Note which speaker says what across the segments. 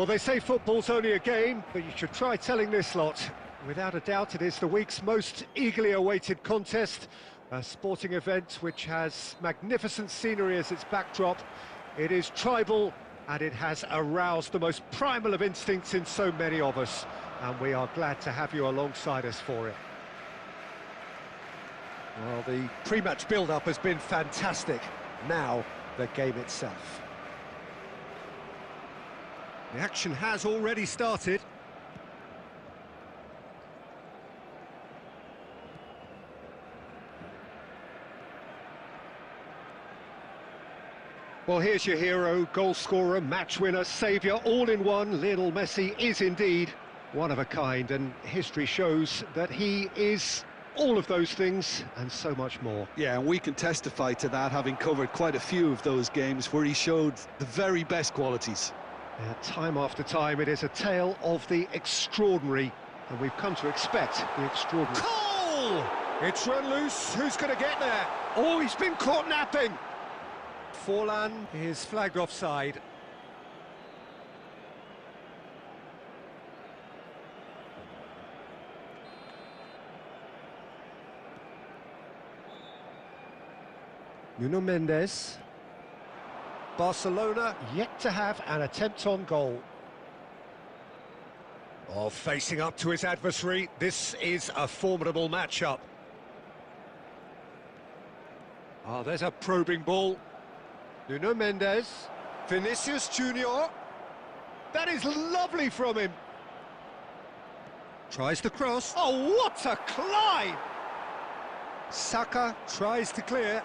Speaker 1: Well, they say football's only a game, but you should try telling this lot. Without a doubt, it is the week's most eagerly awaited contest, a sporting event which has magnificent scenery as its backdrop. It is tribal, and it has aroused the most primal of instincts in so many of us, and we are glad to have you alongside us for it. Well, the pre-match build-up has been fantastic. Now, the game itself. The action has already started. Well, here's your hero, goal scorer, match winner, saviour, all in one. Lionel Messi is indeed one of a kind, and history shows that he is all of those things and so much more.
Speaker 2: Yeah, and we can testify to that, having covered quite a few of those games where he showed the very best qualities.
Speaker 1: Time after time, it is a tale of the extraordinary, and we've come to expect the extraordinary. Goal! It's run loose. Who's going to get there? Oh, he's been caught napping. Forlan is flagged offside. Nuno Mendes. Barcelona yet to have an attempt on goal. Oh, facing up to his adversary, this is a formidable matchup. Oh, there's a probing ball. Nuno Mendes. Vinicius Junior. That is lovely from him. Tries the cross. Oh, what a climb! Saka tries to clear.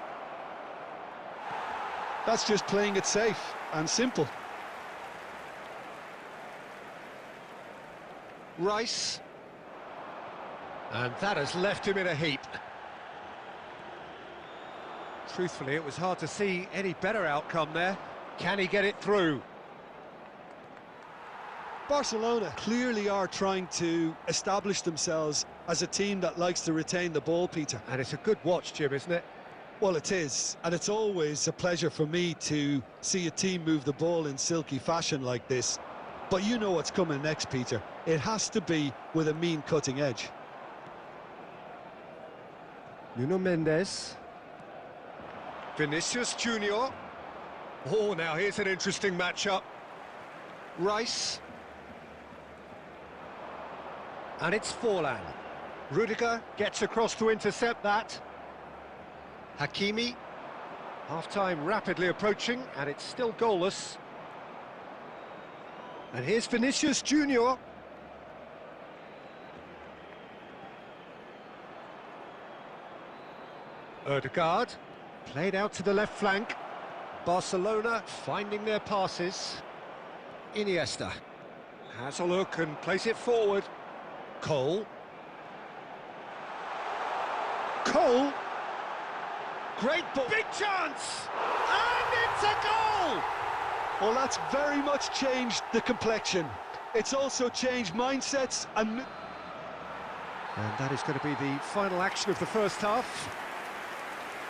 Speaker 2: That's just playing it safe and simple.
Speaker 1: Rice. And that has left him in a heap. Truthfully, it was hard to see any better outcome there. Can he get it through?
Speaker 2: Barcelona clearly are trying to establish themselves as a team that likes to retain the ball, Peter.
Speaker 1: And it's a good watch, Jim, isn't it?
Speaker 2: Well, it is, and it's always a pleasure for me to see a team move the ball in silky fashion like this. But you know what's coming next, Peter. It has to be with a mean cutting edge.
Speaker 1: Nuno Mendes. Vinicius Junior. Oh, now here's an interesting matchup. Rice. And it's Forlan. Rudiger gets across to intercept that. Hakimi. Half-time rapidly approaching, and it's still goalless. And here's Vinicius Junior. Ødegaard. Played out to the left flank. Barcelona finding their passes. Iniesta has a look and plays it forward. Cole. Cole. Great ball. Big chance! And it's a goal!
Speaker 2: Well, that's very much changed the complexion. It's also changed mindsets and
Speaker 1: that is going to be the final action of the first half.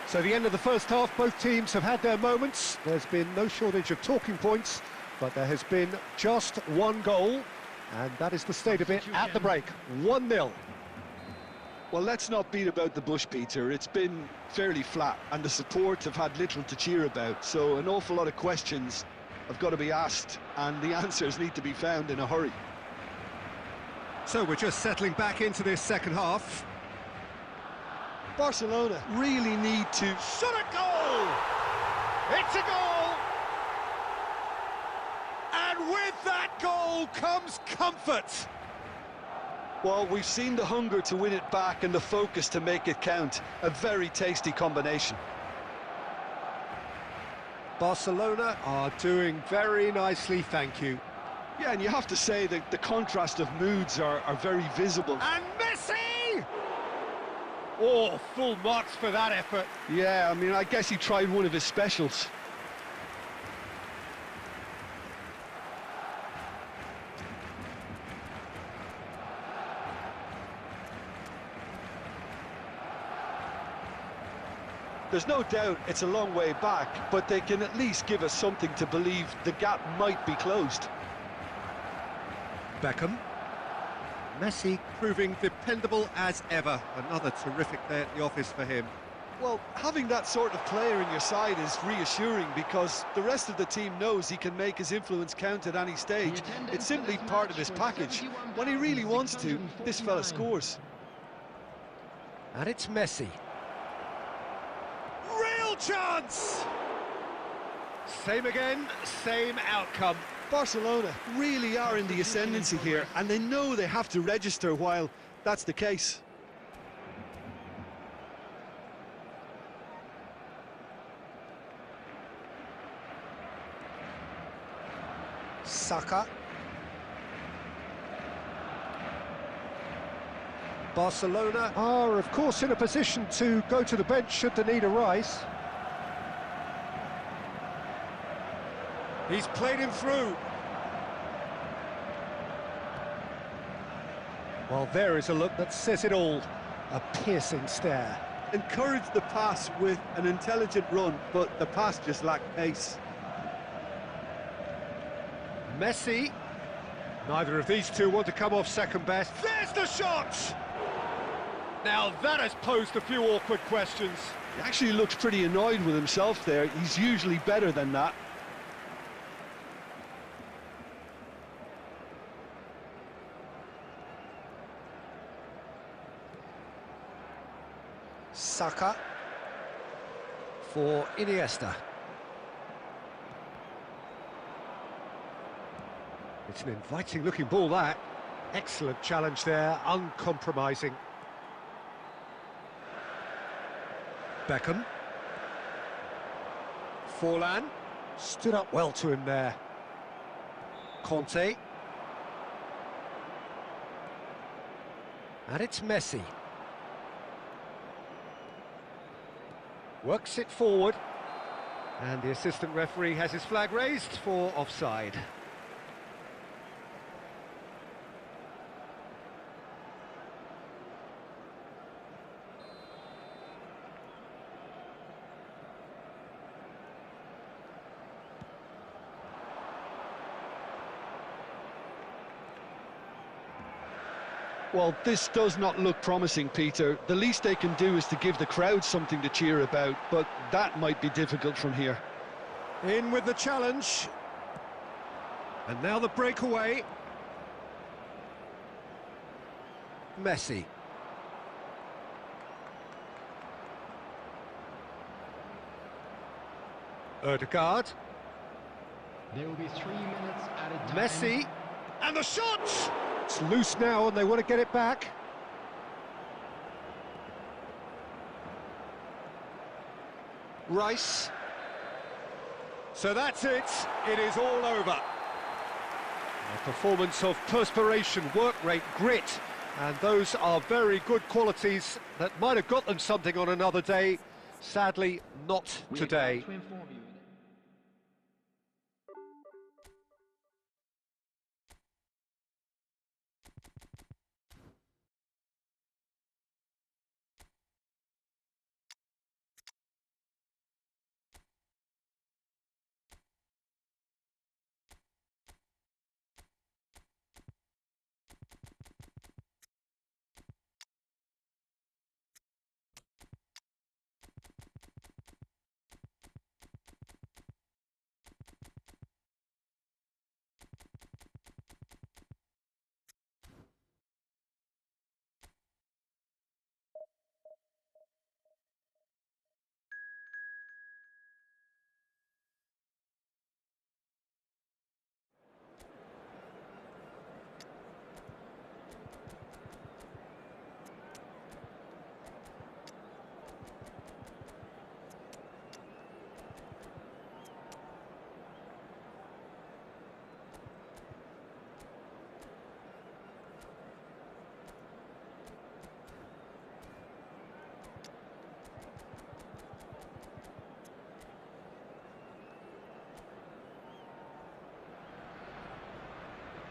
Speaker 1: So the end of the first half, both teams have had their moments. There's been no shortage of talking points, but there has been just one goal, and that is the state of it at the break. 1-0.
Speaker 2: Well, let's not beat about the bush, Peter. It's been fairly flat, and the support have had little to cheer about, so an awful lot of questions have got to be asked, and the answers need to be found in a hurry.
Speaker 1: So we're just settling back into this second half.
Speaker 2: Barcelona really need to...
Speaker 1: Shot a goal! It's a goal! And with that goal comes comfort!
Speaker 2: Well, we've seen the hunger to win it back and the focus to make it count. A very tasty combination.
Speaker 1: Barcelona are doing very nicely, thank you.
Speaker 2: Yeah, and you have to say that the contrast of moods are very visible.
Speaker 1: And Messi! Oh, full marks for that effort.
Speaker 2: Yeah, I mean, I guess he tried one of his specials. There's no doubt it's a long way back, but they can at least give us something to believe the gap might be closed.
Speaker 1: Beckham. Messi proving dependable as ever. Another terrific day at the office for him.
Speaker 2: Well, having that sort of player in your side is reassuring because the rest of the team knows he can make his influence count at any stage. It's simply part of his package. When he really wants to, this fella scores.
Speaker 1: And it's Messi. Real chance! Same again, same outcome.
Speaker 2: Barcelona really are in the ascendancy here, and they know they have to register while that's the case.
Speaker 1: Saka. Barcelona are, of course, in a position to go to the bench should the need arise. He's played him through. Well, there is a look that says it all. A piercing stare.
Speaker 2: Encouraged the pass with an intelligent run, but the pass just lacked pace.
Speaker 1: Messi. Neither of these two want to come off second best. There's the shot! Now that has posed a few awkward questions.
Speaker 2: He actually looks pretty annoyed with himself there. He's usually better than that.
Speaker 1: Saka for Iniesta. It's an inviting looking ball, that. Excellent challenge there, uncompromising. Beckham. Forlan stood up well to him there. Conte. And it's Messi. Works it forward. And the assistant referee has his flag raised for offside.
Speaker 2: Well, this does not look promising, Peter. The least they can do is to give the crowd something to cheer about, but that might be difficult from here.
Speaker 1: In with the challenge. And now the breakaway. Messi. Ødegaard.
Speaker 3: There will be 3 minutes added time.
Speaker 1: Messi. And the shot! It's loose now and they want to get it back. Rice. So that's it. It is all over. A performance of perspiration, work rate, grit. And those are very good qualities that might have got them something on another day. Sadly, not today.
Speaker 3: To inform you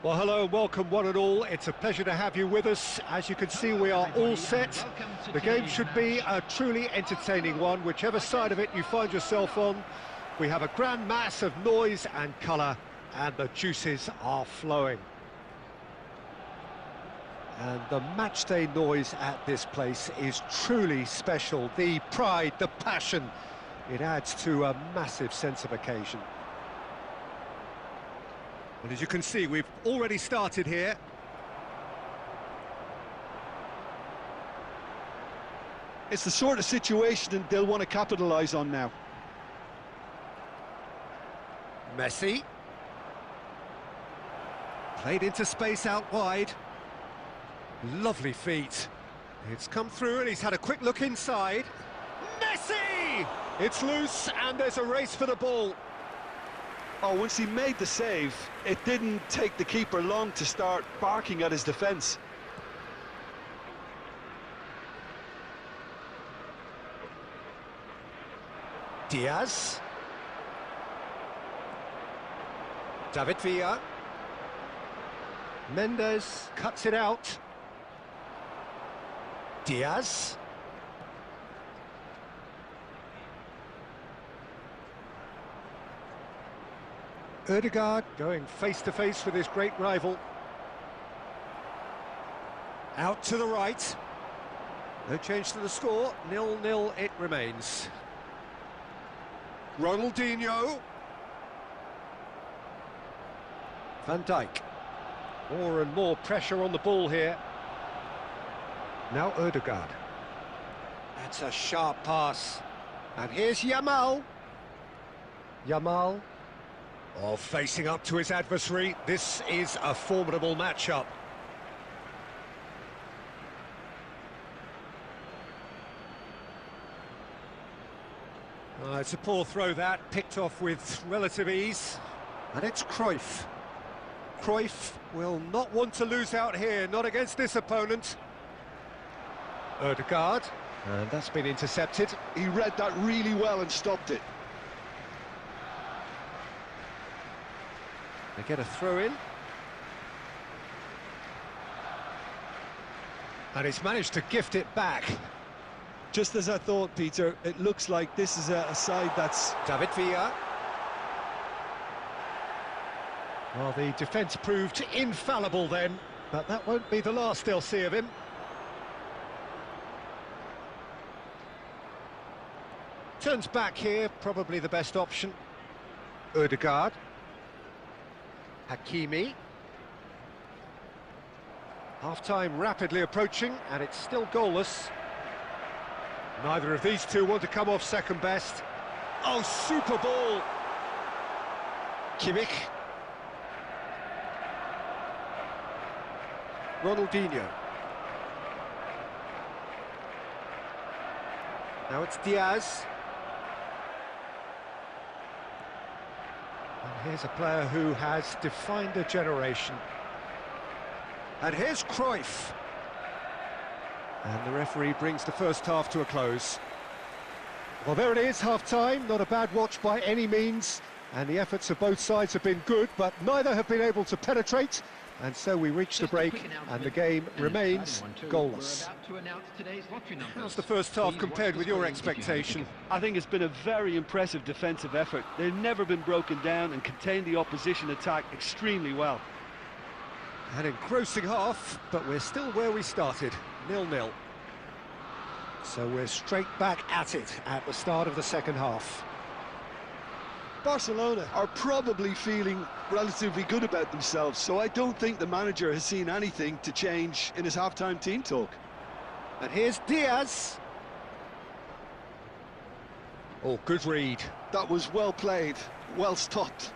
Speaker 1: Well, hello and welcome one and all. It's a pleasure to have you with us. As you can see, we are all set. The game should be a truly entertaining one, whichever side of it you find yourself on. We have a grand mass of noise and colour, and the juices are flowing. And the matchday noise at this place is truly special. The pride, the passion, it adds to a massive sense of occasion. And as you can see, we've already started here.
Speaker 2: It's the sort of situation that they'll want to capitalise on now.
Speaker 1: Messi. Played into space out wide. Lovely feet. It's come through and he's had a quick look inside. Messi! It's loose and there's a race for the ball.
Speaker 2: Oh, once he made the save, it didn't take the keeper long to start barking at his defence.
Speaker 1: Diaz. David Villa. Mendes cuts it out. Diaz. Ødegaard going face-to-face with his great rival. Out to the right. No change to the score. 0-0 it remains. Ronaldinho. Van Dijk. More and more pressure on the ball here. Now Ødegaard. That's a sharp pass. And here's Yamal. Yamal. Oh, facing up to his adversary. This is a formidable matchup. It's a poor throw that, picked off with relative ease. And it's Cruyff. Cruyff will not want to lose out here, not against this opponent. Ødegaard, and that's been intercepted.
Speaker 2: He read that really well and stopped it.
Speaker 1: They get a throw in. And he's managed to gift it back.
Speaker 2: Just as I thought, Peter, it looks like this is a side that's...
Speaker 1: David Villa. Well, the defence proved infallible then, but that won't be the last they'll see of him. Turns back here, probably the best option. Ødegaard. Hakimi. Half-time rapidly approaching, and it's still goalless. Neither of these two want to come off second best. Oh, super ball! Kimmich. Ronaldinho. Now it's Diaz. And here's a player who has defined a generation. And here's Cruyff. And the referee brings the first half to a close. Well, there it is, half-time. Not a bad watch by any means. And the efforts of both sides have been good, but neither have been able to penetrate. And so we reach the break, and the game remains goalless. How's the first half compared with your expectation?
Speaker 2: I think it's been a very impressive defensive effort. They've never been broken down and contained the opposition attack extremely well.
Speaker 1: An engrossing half, but we're still where we started, 0-0. So we're straight back at it at the start of the second half.
Speaker 2: Barcelona are probably feeling relatively good about themselves, so I don't think the manager has seen anything to change in his half-time team talk.
Speaker 1: And here's Diaz. Oh, good read.
Speaker 2: That was well played, well stopped.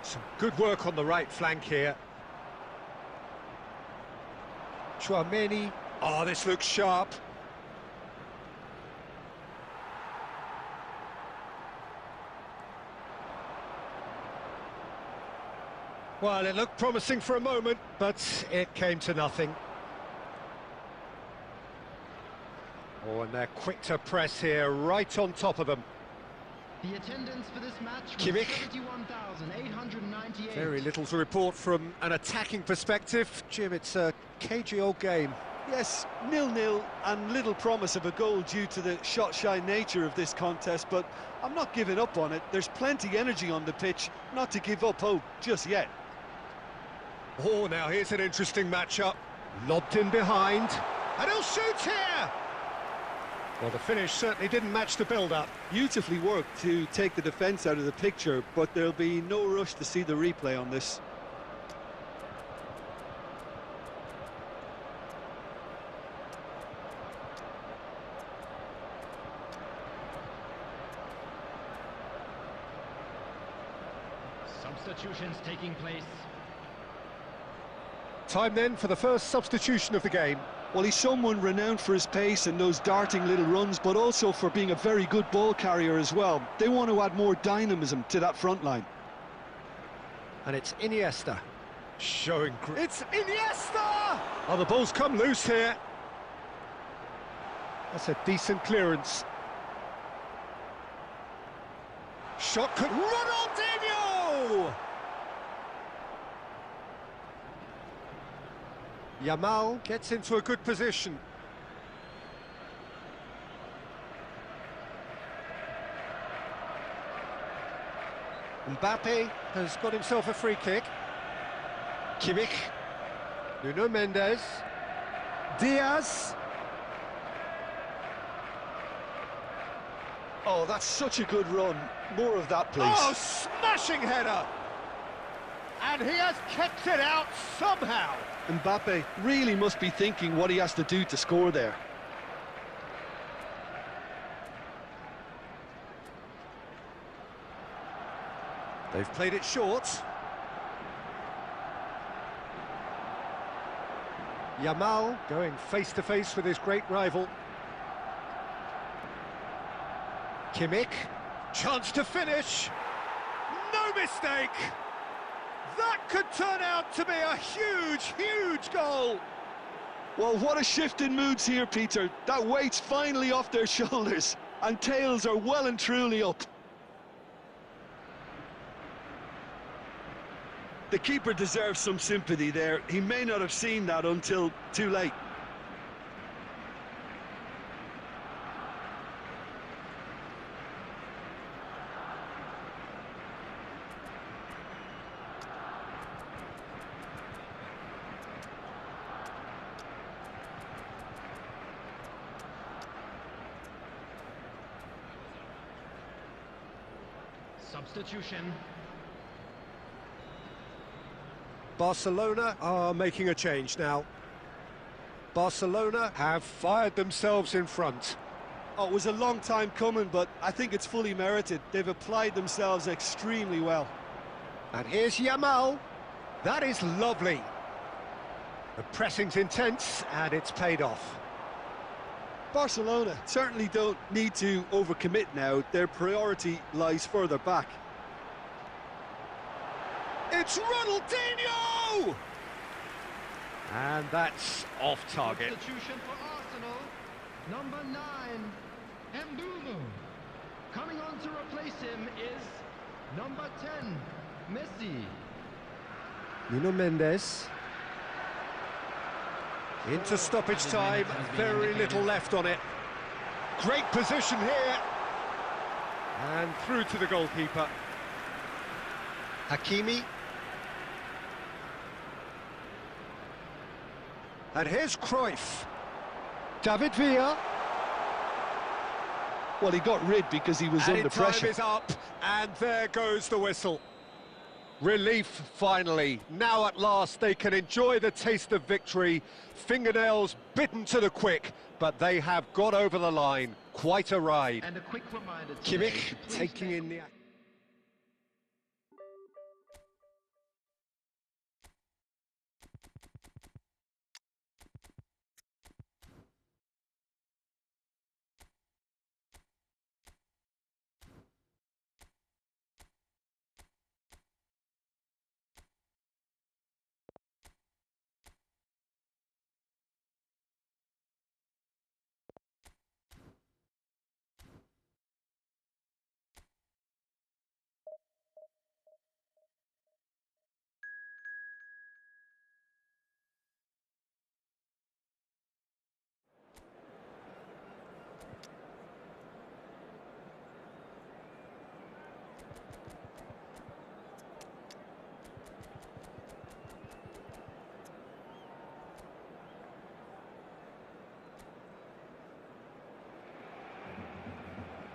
Speaker 1: Some good work on the right flank here. Tchouaméni. Oh, this looks sharp. Well, it looked promising for a moment, but it came to nothing. Oh, and they're quick to press here, right on top of them.
Speaker 3: The attendance for this match was
Speaker 1: Kimmich.
Speaker 3: 71,898.
Speaker 1: Very little to report from an attacking perspective. Jim, it's a cagey old game.
Speaker 2: Yes, 0-0 and little promise of a goal due to the shot-shy nature of this contest, but I'm not giving up on it. There's plenty energy on the pitch, not to give up hope just yet.
Speaker 1: Oh, now here's an interesting matchup. Lobbed in behind, and he'll shoot here! Well, the finish certainly didn't match the build-up.
Speaker 2: Beautifully worked to take the defence out of the picture, but there'll be no rush to see the replay on this.
Speaker 3: Substitutions taking place.
Speaker 1: Time then for the first substitution of the game.
Speaker 2: Well, he's someone renowned for his pace and those darting little runs, but also for being a very good ball carrier as well. They want to add more dynamism to that front line.
Speaker 1: And it's Iniesta. Showing... It's Iniesta! Oh, the ball's come loose here. That's a decent clearance. Shot could... Ronaldinho! Yamal gets into a good position. Mbappe has got himself a free kick. Kimmich. Nuno Mendes. Diaz.
Speaker 2: Oh, that's such a good run. More of that, please.
Speaker 1: Oh, smashing header! And he has kept it out somehow.
Speaker 2: Mbappe really must be thinking what he has to do to score there.
Speaker 1: They've played it short. Yamal going face-to-face with his great rival. Kimmich, chance to finish. No mistake! That could turn out to be a huge, huge goal.
Speaker 2: Well, what a shift in moods here, Peter. That weight's finally off their shoulders, and tails are well and truly up. The keeper deserves some sympathy there. He may not have seen that until too late.
Speaker 3: Substitution.
Speaker 1: Barcelona are making a change now. Barcelona have fired themselves in front.
Speaker 2: Oh, it was a long time coming, but I think it's fully merited. They've applied themselves extremely well.
Speaker 1: And here's Yamal. That is lovely. The pressing's intense, and it's paid off.
Speaker 2: Barcelona certainly don't need to overcommit now. Their priority lies further back.
Speaker 1: It's Ronaldinho! And that's off target.
Speaker 3: Substitution for Arsenal. Number 9, Mbumo. Coming on to replace him is number 10, Messi.
Speaker 1: Nuno Mendes. Into stoppage time, very little left on it. Great position here. And through to the goalkeeper. Hakimi. And here's Cruyff. David Villa.
Speaker 2: Well, he got rid because he was
Speaker 1: And
Speaker 2: under
Speaker 1: time
Speaker 2: pressure.
Speaker 1: is up, and there goes the whistle. Relief, finally. Now at last they can enjoy the taste of victory. Fingernails bitten to the quick, but they have got over the line. Quite a ride.
Speaker 3: And a quick reminder today
Speaker 1: Kimmich
Speaker 3: to please
Speaker 1: taking
Speaker 3: stay
Speaker 1: in the action.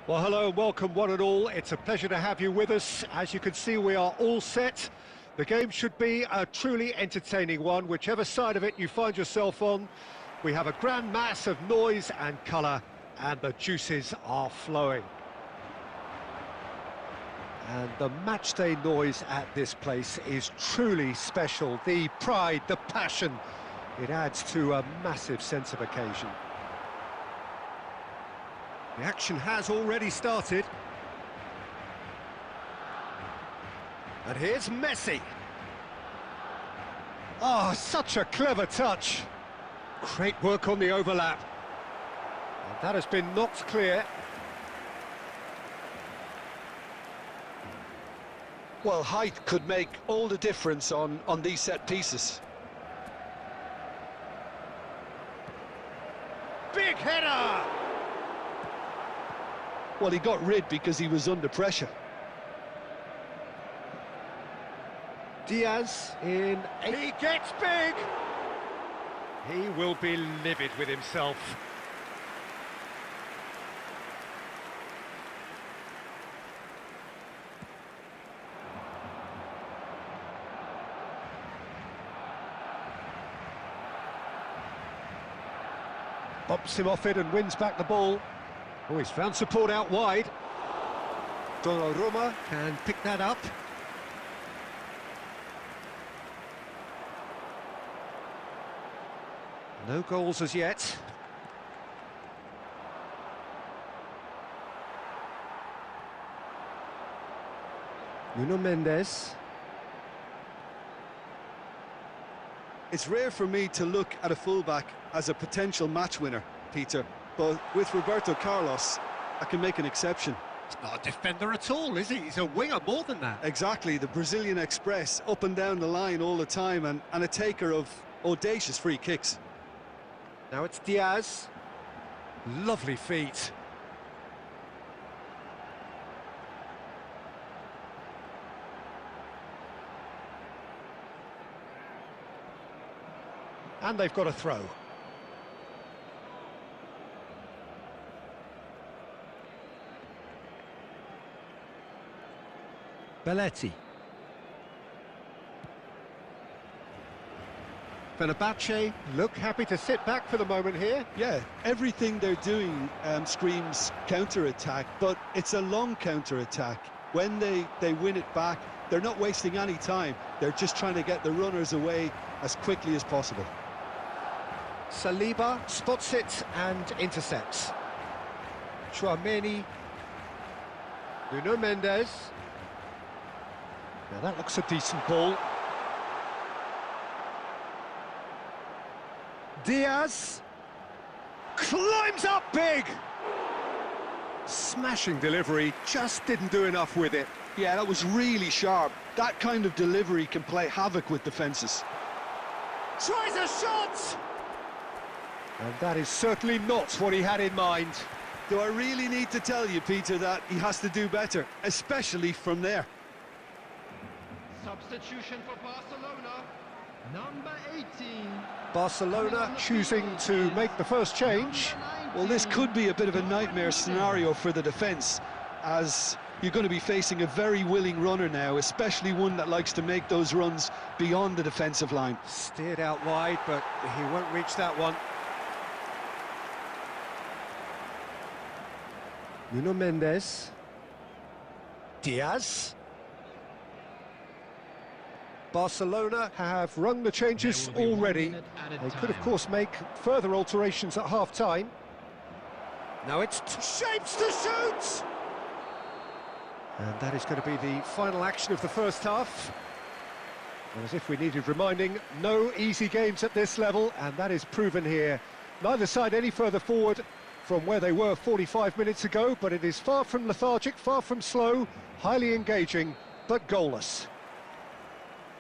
Speaker 1: Well, hello and welcome one and all. It's a pleasure to have you with us. As you can see, we are all set. The game should be a truly entertaining one, whichever side of it you find yourself on. We have a grand mass of noise and colour, and the juices are flowing. And the matchday noise at this place is truly special. The pride, the passion, it adds to a massive sense of occasion. The action has already started. And here's Messi. Oh, such a clever touch. Great work on the overlap. And that has been knocked clear.
Speaker 2: Well, height could make all the difference on these set pieces.
Speaker 1: Big header!
Speaker 2: Well, he got rid because he was under pressure.
Speaker 1: Diaz in... He gets big! He will be livid with himself. Bumps him off it and wins back the ball. Oh, he's found support out wide. Donnarumma can pick that up. No goals as yet. Nuno Mendes.
Speaker 2: It's rare for me to look at a fullback as a potential match winner, Peter, but with Roberto Carlos, I can make an exception.
Speaker 1: He's not a defender at all, is he? He's a winger more than that.
Speaker 2: Exactly, the Brazilian Express, up and down the line all the time, and a taker of audacious free kicks.
Speaker 1: Now it's Diaz. Lovely feet. And they've got a throw. Belletti. Fenerbahce look happy to sit back for the moment here.
Speaker 2: Yeah, everything they're doing screams counter-attack, but it's a long counter-attack. When they win it back, they're not wasting any time. They're just trying to get the runners away as quickly as possible.
Speaker 1: Saliba spots it and intercepts. Tchouameni. Nuno Mendes. Now that looks a decent ball. Diaz climbs up big. Smashing delivery, just didn't do enough with it.
Speaker 2: Yeah, that was really sharp. That kind of delivery can play havoc with defences.
Speaker 1: Tries a shot! And that is certainly not what he had in mind.
Speaker 2: Do I really need to tell you, Peter, that he has to do better, especially from there?
Speaker 3: Substitution for Barcelona, number 18.
Speaker 1: Barcelona choosing to make the first change.
Speaker 2: Well, this could be a bit of a nightmare scenario for the defence, as you're going to be facing a very willing runner now, especially one that likes to make those runs beyond the defensive line.
Speaker 1: Steered out wide, but he won't reach that one. Nuno Mendes. Diaz. Barcelona have rung the changes already. They could, of course, make further alterations at half-time. Now it's shapes to shoot! And that is going to be the final action of the first half. And as if we needed reminding, no easy games at this level, and that is proven here. Neither side any further forward from where they were 45 minutes ago, but it is far from lethargic, far from slow, highly engaging, but goalless.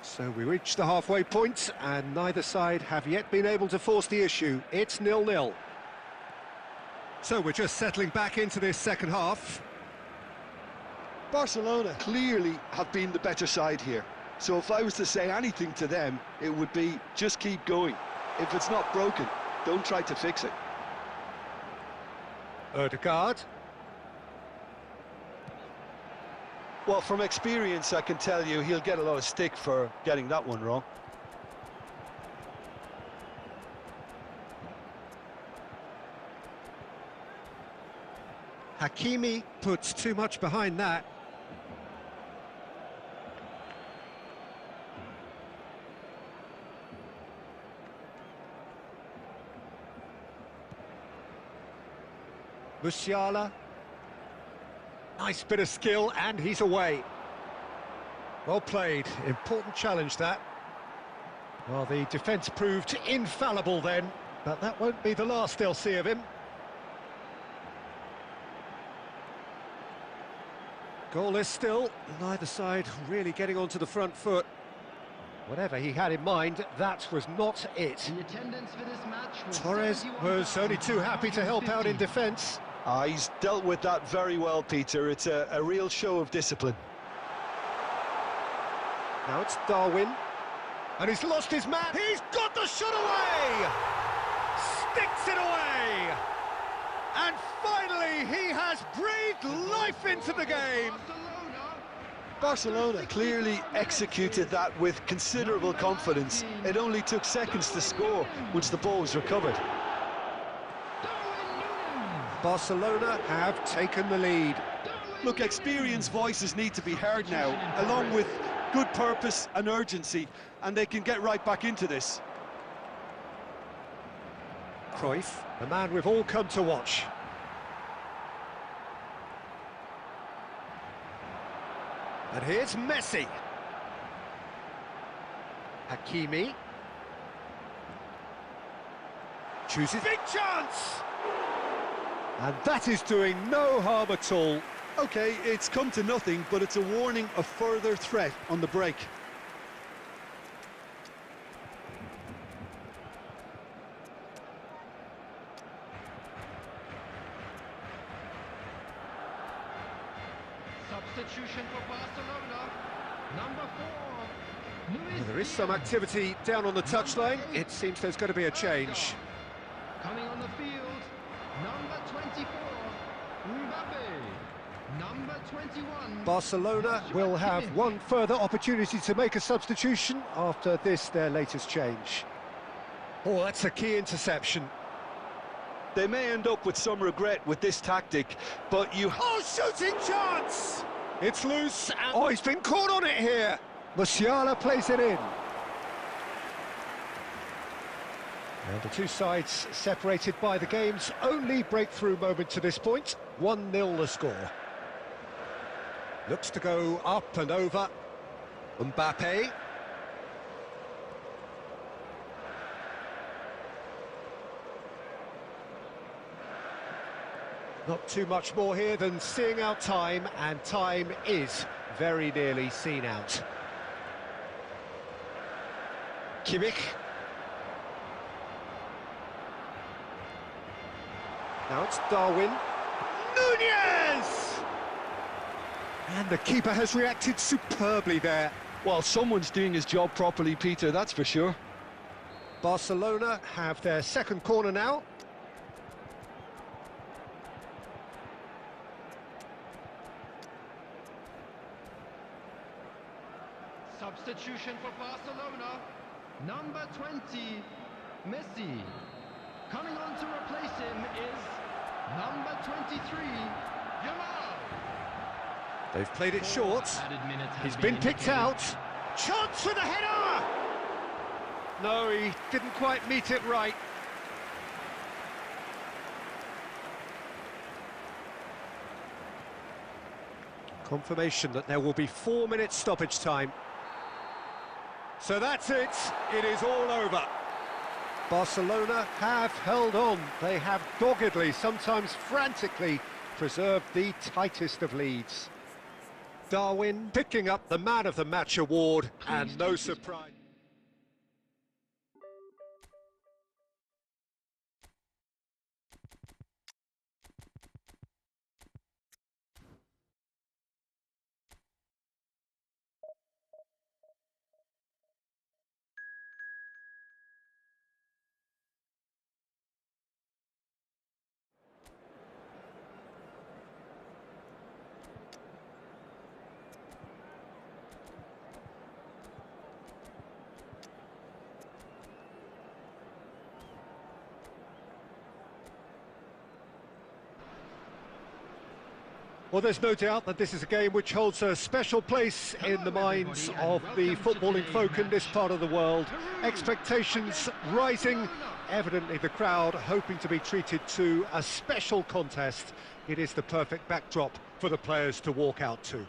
Speaker 1: So we reach the halfway point, and neither side have yet been able to force the issue. It's 0-0. So we're just settling back into this second half.
Speaker 2: Barcelona clearly have been the better side here. So if I was to say anything to them, it would be just keep going. If it's not broken, don't try to fix it.
Speaker 1: Ødegaard.
Speaker 2: Well, from experience, I can tell you he'll get a lot of stick for getting that one wrong.
Speaker 1: Hakimi puts too much behind that. Musiala. Nice bit of skill, and he's away. Well played. Important challenge, that. Well, the defence proved infallible then, but that won't be the last they'll see of him. Goalless still, neither side really getting onto the front foot. Whatever he had in mind, that was not it.
Speaker 3: The attendance for this match was
Speaker 1: Torres was only too happy to help out in defence.
Speaker 2: He's dealt with that very well, Peter. It's a real show of discipline.
Speaker 1: Now it's Darwin. And he's lost his man. He's got the shot away! Sticks it away! And finally, he has breathed life into the game.
Speaker 2: Barcelona clearly executed that with considerable confidence. It only took seconds to score once the ball was recovered.
Speaker 1: Barcelona have taken the lead.
Speaker 2: Look, experienced voices need to be heard now, along with good purpose and urgency, and they can get right back into this.
Speaker 1: Cruyff, the man we've all come to watch. And here's Messi. Hakimi. Chooses big chance! And that is doing no harm at all.
Speaker 2: Okay, it's come to nothing, but it's a warning of further threat on the break.
Speaker 3: Substitution for Barcelona, number 4.
Speaker 1: Well, there is some activity down on the touchline. It seems there's going to be a change.
Speaker 3: Coming on the field, number 24, Mbappe. Number 21.
Speaker 1: Barcelona will have one further opportunity to make a substitution after this, their latest change. Oh, that's a key interception.
Speaker 2: They may end up with some regret with this tactic, but you...
Speaker 1: Oh, shooting chance! It's loose, and... Oh, he's been caught on it here! Musiala plays it in. And the two sides separated by the game's only breakthrough moment to this point. 1-0 the score. Looks to go up and over. Mbappe. Not too much more here than seeing out time, and time is very nearly seen out. Kimmich. Now it's Darwin. Nunez! And the keeper has reacted superbly there.
Speaker 2: Well, someone's doing his job properly, Peter, that's for sure.
Speaker 1: Barcelona have their second corner now.
Speaker 3: Substitution for Barcelona, number 20, Messi. Coming on to replace him is number 23, Yamal.
Speaker 1: They've played it short. He's been picked out. Chance for the header! No, he didn't quite meet it right. Confirmation that there will be 4 minutes stoppage time. So that's it. It is all over. Barcelona have held on. They have doggedly, sometimes frantically, preserved the tightest of leads. Darwin picking up the Man of the Match award, and no surprise. Well, there's no doubt that this is a game which holds a special place in the minds of the footballing folk in this part of the world. Expectations rising, evidently the crowd hoping to be treated to a special contest. It is the perfect backdrop for the players to walk out to.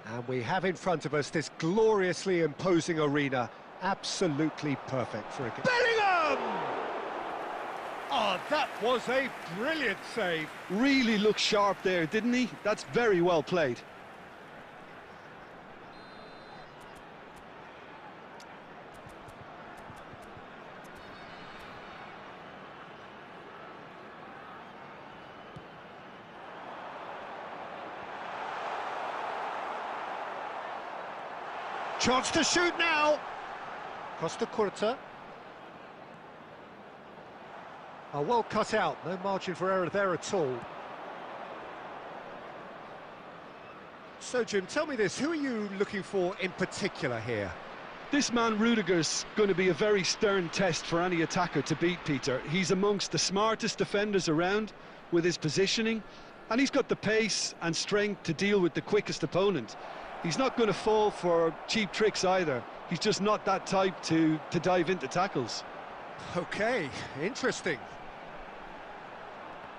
Speaker 1: And we have in front of us this gloriously imposing arena, absolutely perfect for a game. Bellingham! Oh, that was a brilliant save.
Speaker 2: Really looked sharp there, didn't he? That's very well played.
Speaker 1: Chance to shoot now. Costa Curta. Oh, well cut out, no margin for error there at all. So, Jim, tell me this, who are you looking for in particular here?
Speaker 2: This man Rudiger's going to be a very stern test for any attacker to beat, Peter. He's amongst the smartest defenders around with his positioning, and he's got the pace and strength to deal with the quickest opponent. He's not going to fall for cheap tricks either. He's just not that type to dive into tackles.
Speaker 1: Okay, interesting.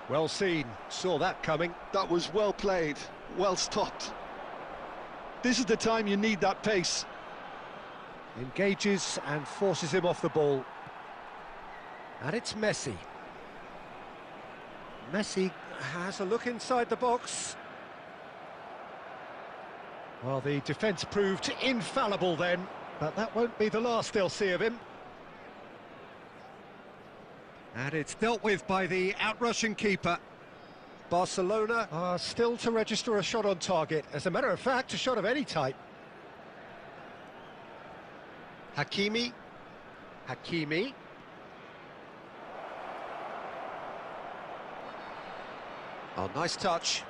Speaker 1: Well seen, saw that coming.
Speaker 2: That was well played, well stopped. This is the time you need that pace.
Speaker 1: Engages and forces him off the ball. And it's Messi. Messi has a look inside the box. Well, the defence proved infallible then, but that won't be the last they'll see of him. And it's dealt with by the outrushing keeper. Barcelona are still to register a shot on target. As a matter of fact, a shot of any type. Hakimi. Oh, nice touch.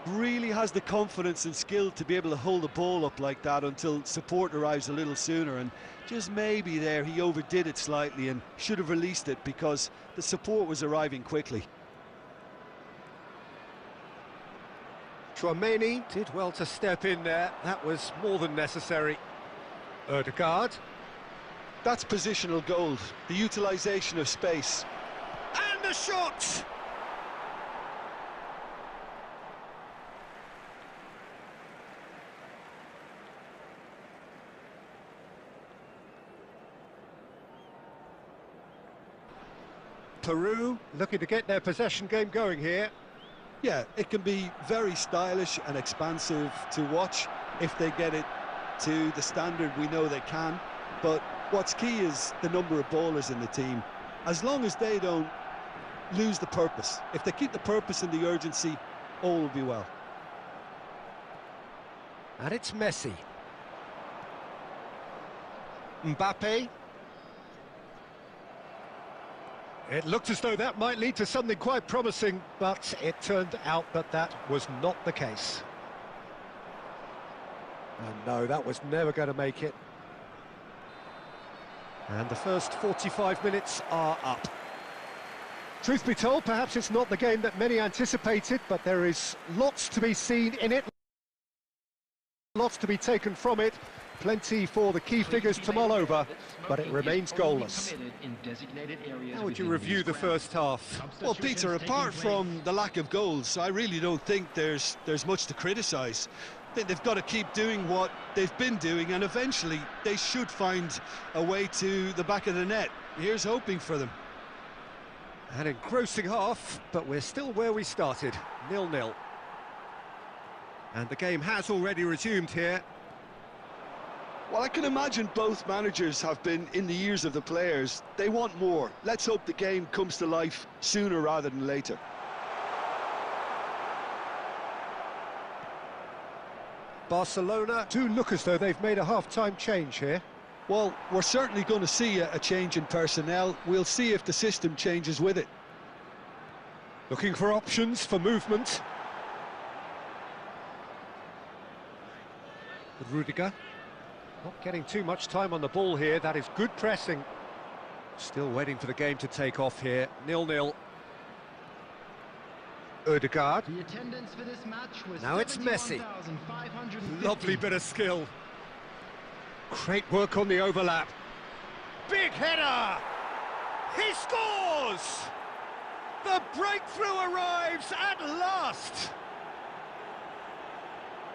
Speaker 2: Really has the confidence and skill to be able to hold the ball up like that until support arrives a little sooner, and just maybe there he overdid it slightly and should have released it because the support was arriving quickly.
Speaker 1: Tchouaméni did well to step in there, that was more than necessary. Ødegaard.
Speaker 2: That's positional gold, the utilisation of space.
Speaker 1: And the shot! Peru looking to get their possession game going here.
Speaker 2: Yeah, it can be very stylish and expansive to watch if they get it to the standard we know they can. But what's key is the number of ballers in the team. As long as they don't lose the purpose, if they keep the purpose and the urgency, all will be well.
Speaker 1: And it's Messi. Mbappe. It looked as though that might lead to something quite promising, but it turned out that that was not the case. And no, that was never going to make it. And the first 45 minutes are up. Truth be told, perhaps it's not the game that many anticipated, but there is lots to be seen in it, lots to be taken from it. Plenty for the key figures to mull over, but it remains goalless. How would you review the first half?
Speaker 2: Well, Peter, apart from the lack of goals, I really don't think there's much to criticise. I think they've got to keep doing what they've been doing, and eventually they should find a way to the back of the net. Here's hoping for them.
Speaker 1: An engrossing half, but we're still where we started, 0-0. And the game has already resumed here.
Speaker 2: Well, I can imagine both managers have been in the ears of the players. They want more. Let's hope the game comes to life sooner rather than later.
Speaker 1: Barcelona do look as though they've made a half-time change here.
Speaker 2: Well, we're certainly going to see a change in personnel. We'll see if the system changes with it.
Speaker 1: Looking for options for movement. Rudiger. Not getting too much time on the ball here, that is good pressing. Still waiting for the game to take off here, 0-0. Ødegaard.
Speaker 3: The attendance for this match was
Speaker 1: Now it's Messi.
Speaker 3: 71,550.
Speaker 1: Lovely bit of skill. Great work on the overlap. Big header! He scores! The breakthrough arrives at last!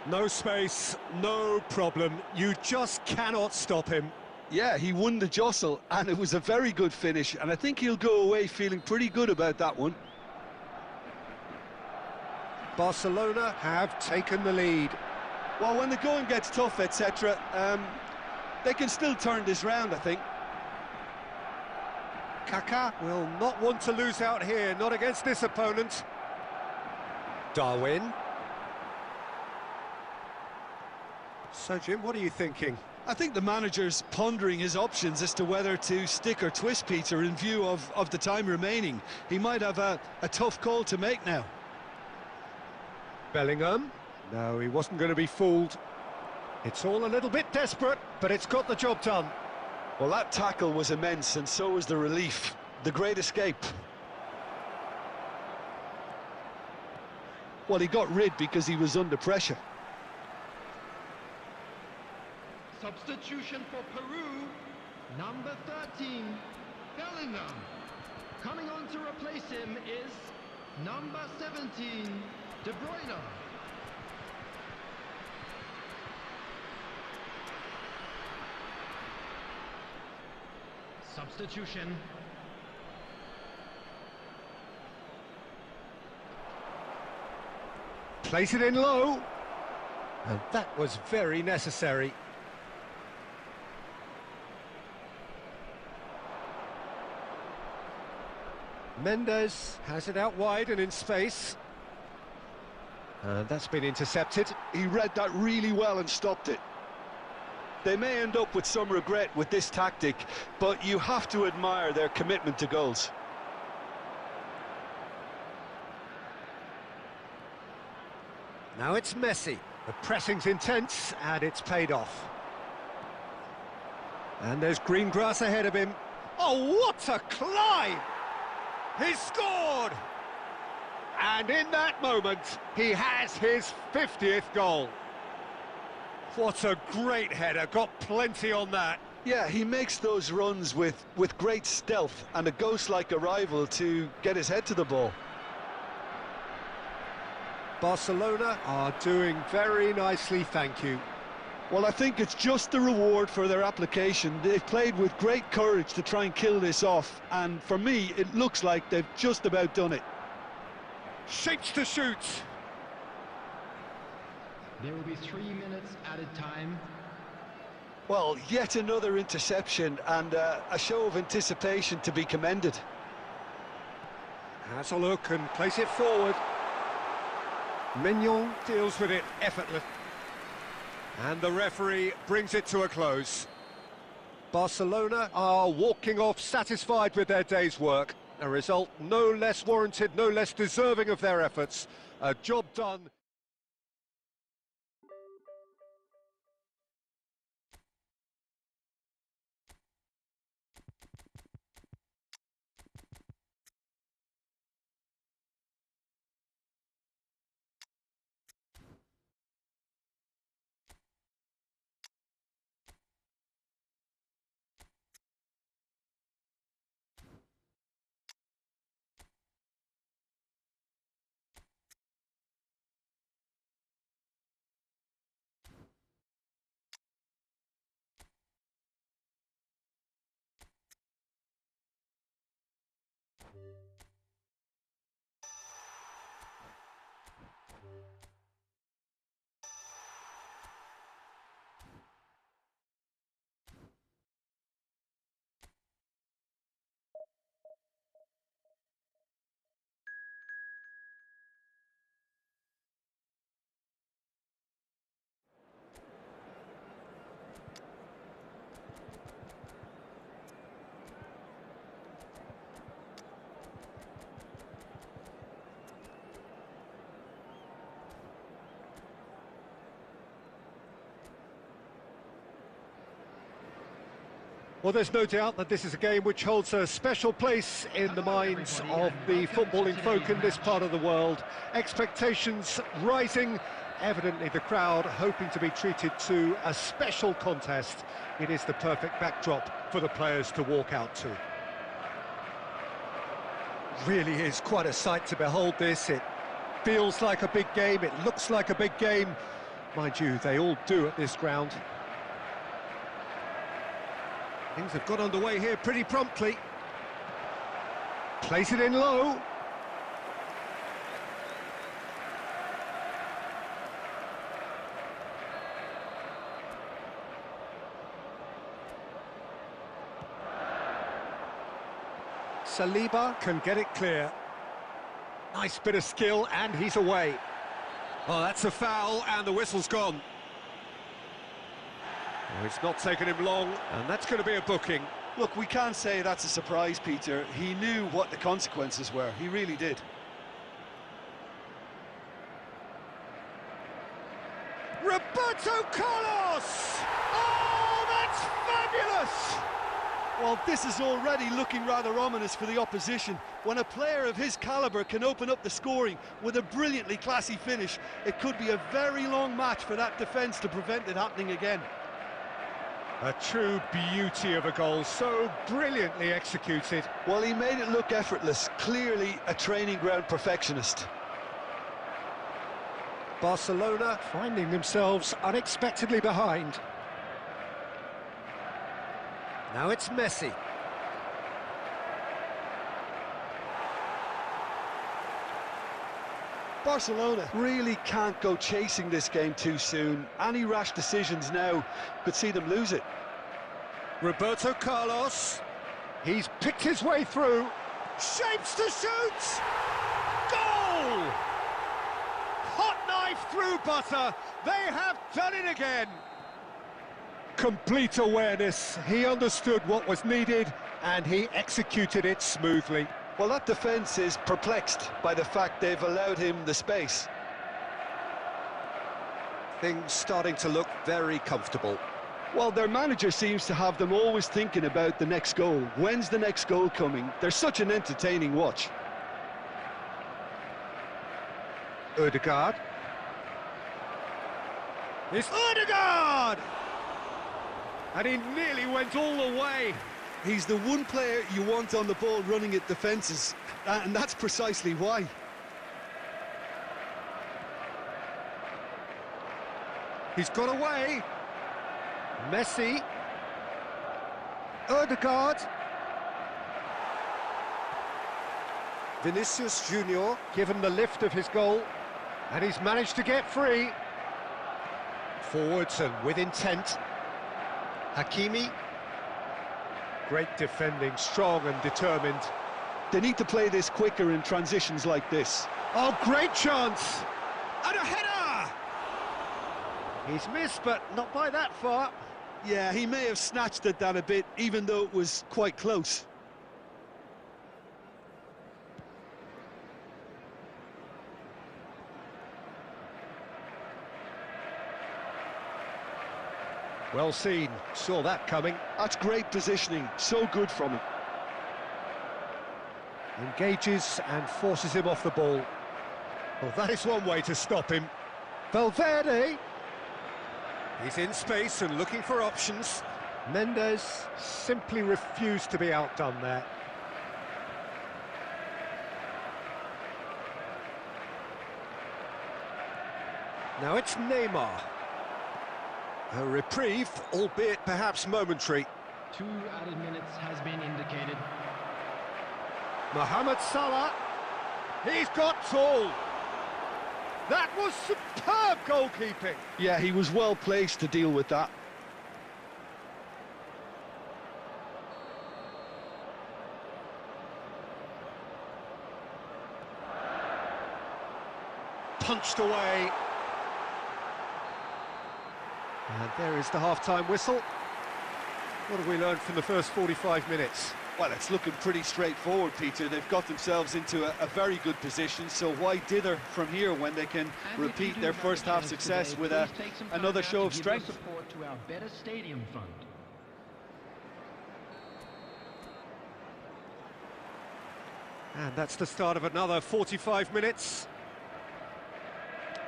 Speaker 1: No space, no problem. You just cannot stop him.
Speaker 2: Yeah, he won the jostle, and it was a very good finish, and I think he'll go away feeling pretty good about that one.
Speaker 1: Barcelona have taken the lead.
Speaker 2: Well, when the going gets tough, etc., they can still turn this round, I think.
Speaker 1: Kaká will not want to lose out here, not against this opponent. Darwin. So, Jim, what are you thinking?
Speaker 2: I think the manager's pondering his options as to whether to stick or twist Peter in view of the time remaining. He might have a tough call to make now.
Speaker 1: Bellingham. No, he wasn't going to be fooled. It's all a little bit desperate, but it's got the job done.
Speaker 2: Well, that tackle was immense, and so was the relief. The great escape. Well, he got rid because he was under pressure.
Speaker 3: Substitution for Peru, number 13, Bellingham. Coming on to replace him is number 17, De Bruyne. Substitution.
Speaker 1: Place it in low. And that was very necessary. Mendes has it out wide and in space. And that's been intercepted.
Speaker 2: He read that really well and stopped it. They may end up with some regret with this tactic, but you have to admire their commitment to goals.
Speaker 1: Now it's Messi. The pressing's intense and it's paid off. And there's green grass ahead of him. Oh, what a climb! He scored! And in that moment, he has his 50th goal. What a great header, got plenty on that.
Speaker 2: Yeah, he makes those runs with great stealth and a ghost-like arrival to get his head to the ball.
Speaker 1: Barcelona are doing very nicely, thank you.
Speaker 2: Well, I think it's just the reward for their application. They've played with great courage to try and kill this off, and for me, it looks like they've just about done it.
Speaker 1: Shapes to shoot.
Speaker 3: There will be 3 minutes added time.
Speaker 2: Well, yet another interception and a show of anticipation to be commended.
Speaker 1: Has a look and place it forward. Mignon deals with it effortlessly. And the referee brings it to a close. Barcelona are walking off satisfied with their day's work. A result no less warranted, no less deserving of their efforts. A job done. Well, there's no doubt that this is a game which holds a special place in the minds of the footballing folk in this part of the world. Expectations rising, evidently the crowd hoping to be treated to a special contest. It is the perfect backdrop for the players to walk out to. Really is quite a sight to behold this. It feels like a big game, it looks like a big game. Mind you, they all do at this ground. Things have got underway here pretty promptly. Plays it in low. Saliba can get it clear. Nice bit of skill, and he's away. Oh, that's a foul, and the whistle's gone. Oh, it's not taken him long, and that's going to be a booking.
Speaker 2: Look, we can't say that's a surprise, Peter. He knew what the consequences were. He really did.
Speaker 1: Roberto Carlos! Oh, that's fabulous!
Speaker 2: Well, this is already looking rather ominous for the opposition. When a player of his calibre can open up the scoring with a brilliantly classy finish, it could be a very long match for that defence to prevent it happening again.
Speaker 1: A true beauty of a goal, so brilliantly executed.
Speaker 2: Well, he made it look effortless, clearly a training ground perfectionist.
Speaker 1: Barcelona finding themselves unexpectedly behind. Now it's Messi.
Speaker 2: Barcelona really can't go chasing this game too soon. Any rash decisions now could see them lose it.
Speaker 1: Roberto Carlos. He's picked his way through. Shapes to shoot! Goal! Hot knife through butter. They have done it again. Complete awareness. He understood what was needed and he executed it smoothly.
Speaker 2: Well, that defence is perplexed by the fact they've allowed him the space.
Speaker 1: Things starting to look very comfortable.
Speaker 2: Well, their manager seems to have them always thinking about the next goal. When's the next goal coming? They're such an entertaining watch.
Speaker 1: Ødegaard. It's Ødegaard! And he nearly went all the way.
Speaker 2: He's the one player you want on the ball running at defences, and that's precisely why.
Speaker 1: He's got away. Messi. Ødegaard. Vinicius Junior given the lift of his goal, and he's managed to get free. Forwards and with intent. Hakimi. Great defending, strong and determined.
Speaker 2: They need to play this quicker in transitions like this.
Speaker 1: Oh, great chance! And a header! He's missed, but not by that far.
Speaker 2: Yeah, he may have snatched at that a bit, even though it was quite close.
Speaker 1: Well seen, saw that coming.
Speaker 2: That's great positioning, so good from him.
Speaker 1: Engages and forces him off the ball. Well, that is one way to stop him. Valverde. He's in space and looking for options. Mendes simply refused to be outdone there. Now it's Neymar. A reprieve, albeit perhaps momentary.
Speaker 3: 2 added minutes has been indicated.
Speaker 1: Mohamed Salah. He's got tall. That was superb goalkeeping.
Speaker 2: Yeah, he was well placed to deal with that.
Speaker 1: Punched away. And there is the half-time whistle. What have we learned from the first 45 minutes?
Speaker 2: Well, it's looking pretty straightforward, Peter. They've got themselves into a very good position, so why dither from here when they can repeat their first half success with another show of strength?
Speaker 3: Support to our better stadium fund.
Speaker 1: And that's the start of another 45 minutes.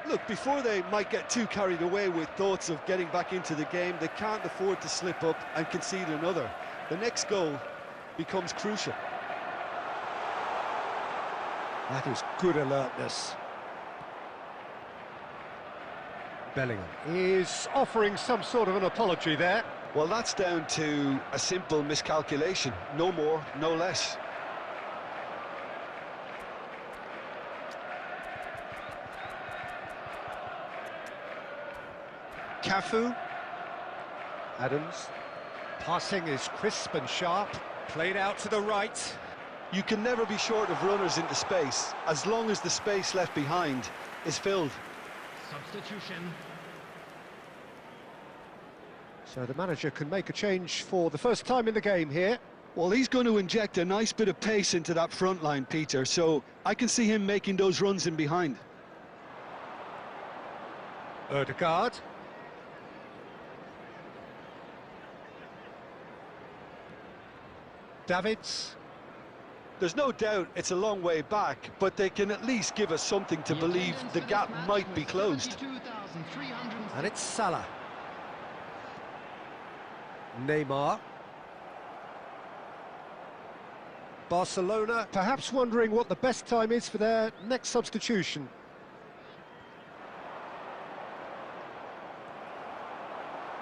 Speaker 2: Look, before they might get too carried away with thoughts of getting back into the game, they can't afford to slip up and concede another. The next goal becomes crucial.
Speaker 1: That is good alertness. Bellingham is offering some sort of an apology there.
Speaker 2: Well, that's down to a simple miscalculation. No more, no less.
Speaker 1: Cafu. Adams. Passing is crisp and sharp. Played out to the right.
Speaker 2: You can never be short of runners into space, as long as the space left behind is filled.
Speaker 3: Substitution.
Speaker 1: So the manager can make a change for the first time in the game here.
Speaker 2: Well, he's going to inject a nice bit of pace into that front line, Peter, so I can see him making those runs in behind.
Speaker 1: Ødegaard. Davids.
Speaker 2: There's no doubt it's a long way back, but they can at least give us something to believe the gap might be closed.
Speaker 1: And it's Salah. Neymar. Barcelona perhaps wondering what the best time is for their next substitution.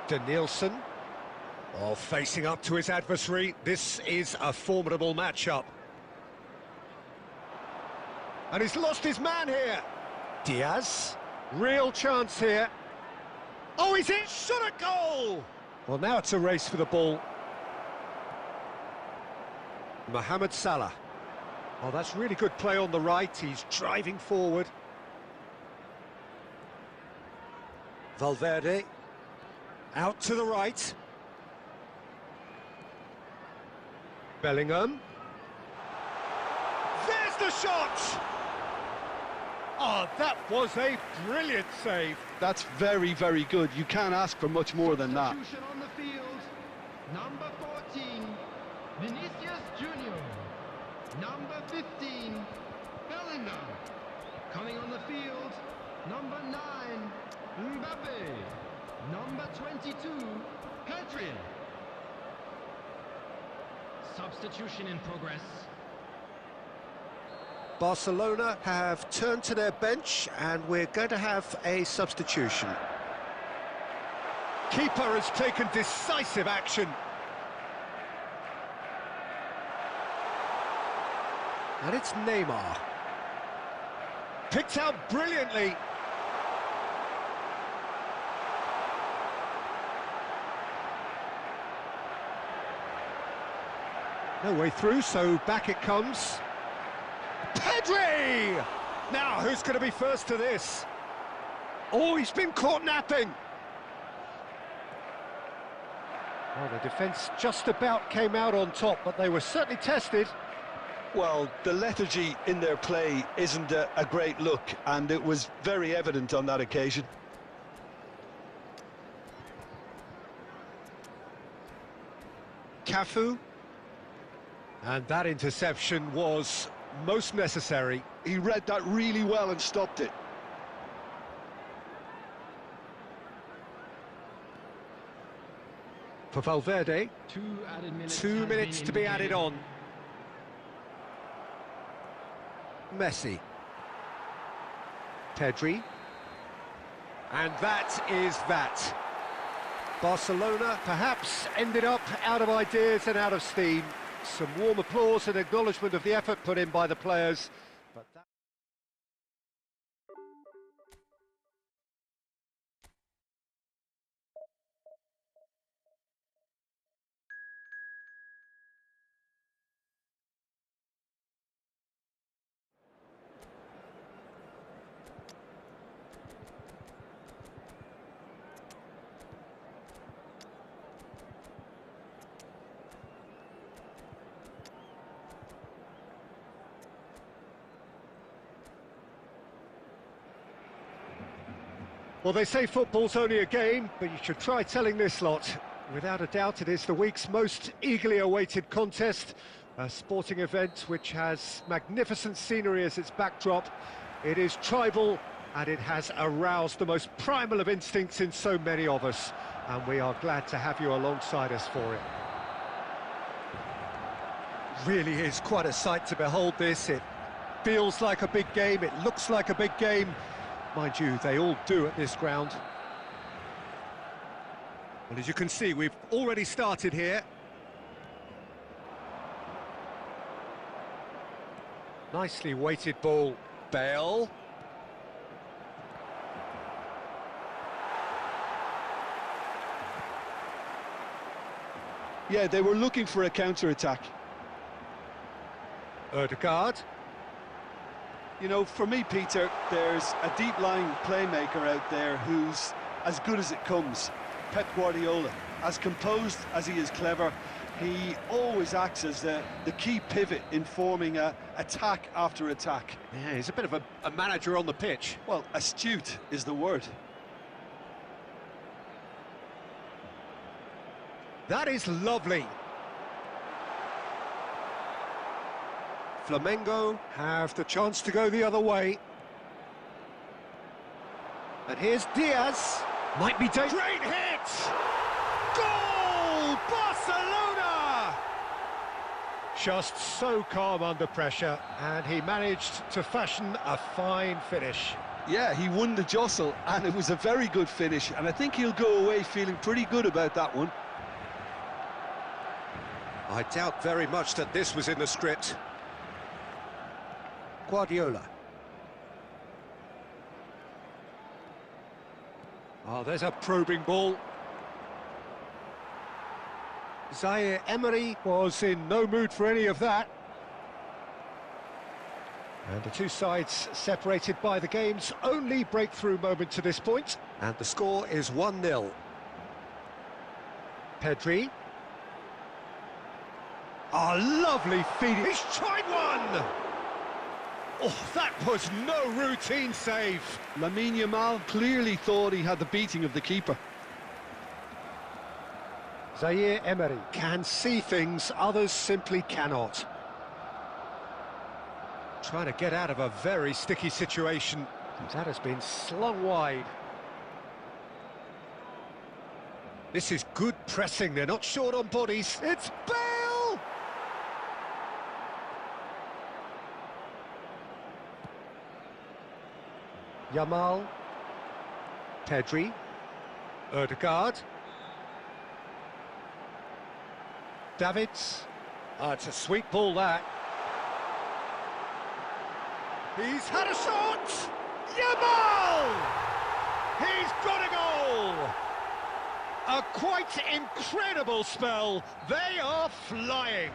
Speaker 1: Danielson. Oh, facing up to his adversary. This is a formidable matchup. And he's lost his man here. Diaz. Real chance here. Oh, he's in! Shot a goal! Well, now it's a race for the ball. Mohamed Salah. Oh, that's really good play on the right. He's driving forward. Valverde. Out to the right. Bellingham. There's the shot! Oh, that was a brilliant save.
Speaker 2: That's very, very good. You can't ask for much more than that.
Speaker 3: Substitution on the field. Number 14, Vinicius Junior. Number 15, Bellingham. Coming on the field, number 9, Mbappe. Number 22, Pedri. Substitution in progress.
Speaker 1: Barcelona have turned to their bench and we're going to have a substitution. Keeper has taken decisive action. And it's Neymar. Picked out brilliantly. No way through, so back it comes. Pedri! Now, who's going to be first to this? Oh, he's been caught napping. Well, the defence just about came out on top, but they were certainly tested.
Speaker 2: Well, the lethargy in their play isn't a great look, and it was very evident on that occasion.
Speaker 1: Cafu. And that interception was most necessary.
Speaker 2: He read that really well and stopped it.
Speaker 1: For Valverde,
Speaker 3: 2
Speaker 1: minutes to be added on. Messi. Pedri. And that is that. Barcelona perhaps ended up out of ideas and out of steam. Some warm applause and acknowledgement of the effort put in by the players. But that... Well, they say football's only a game, but you should try telling this lot. Without a doubt, it is the week's most eagerly awaited contest, A sporting event which has magnificent scenery as its backdrop. It is tribal and it has aroused the most primal of instincts in so many of us. And we are glad to have you alongside us for it. Really is quite a sight to behold this. It feels like a big game, it looks like a big game. Mind you, they all do at this ground. Well, as you can see, we've already started here. Nicely weighted ball. Bale.
Speaker 2: Yeah, they were looking for a counter-attack.
Speaker 1: Ødegaard.
Speaker 2: You know, for me, Peter, there's a deep-lying playmaker out there who's as good as it comes. Pep Guardiola. As composed as he is clever, he always acts as the key pivot in forming attack after attack.
Speaker 1: Yeah, he's a bit of a manager on the pitch.
Speaker 2: Well, astute is the word.
Speaker 1: That is lovely. Flamengo have the chance to go the other way. And here's Diaz. Might be dangerous. Great hit! Goal! Barcelona! Just so calm under pressure, and he managed to fashion a fine finish.
Speaker 2: Yeah, he won the jostle, and it was a very good finish, and I think he'll go away feeling pretty good about that one.
Speaker 1: I doubt very much that this was in the script. Guardiola. Oh, there's a probing ball. Zaire Emery was in no mood for any of that. And the two sides separated by the game's only breakthrough moment to this point. And the score is 1-0. Pedri. A lovely feed. He's tried one! Oh, that was no routine save.
Speaker 2: Lamine Yamal clearly thought he had the beating of the keeper.
Speaker 1: Zaire Emery can see things others simply cannot. Trying to get out of a very sticky situation. That has been slung wide. This is good pressing, they're not short on bodies. It's Bale! Yamal. Pedri. Ødegaard. Davids. It's a sweet ball, that. He's had a shot! Yamal! He's got a goal! A quite incredible spell. They are flying.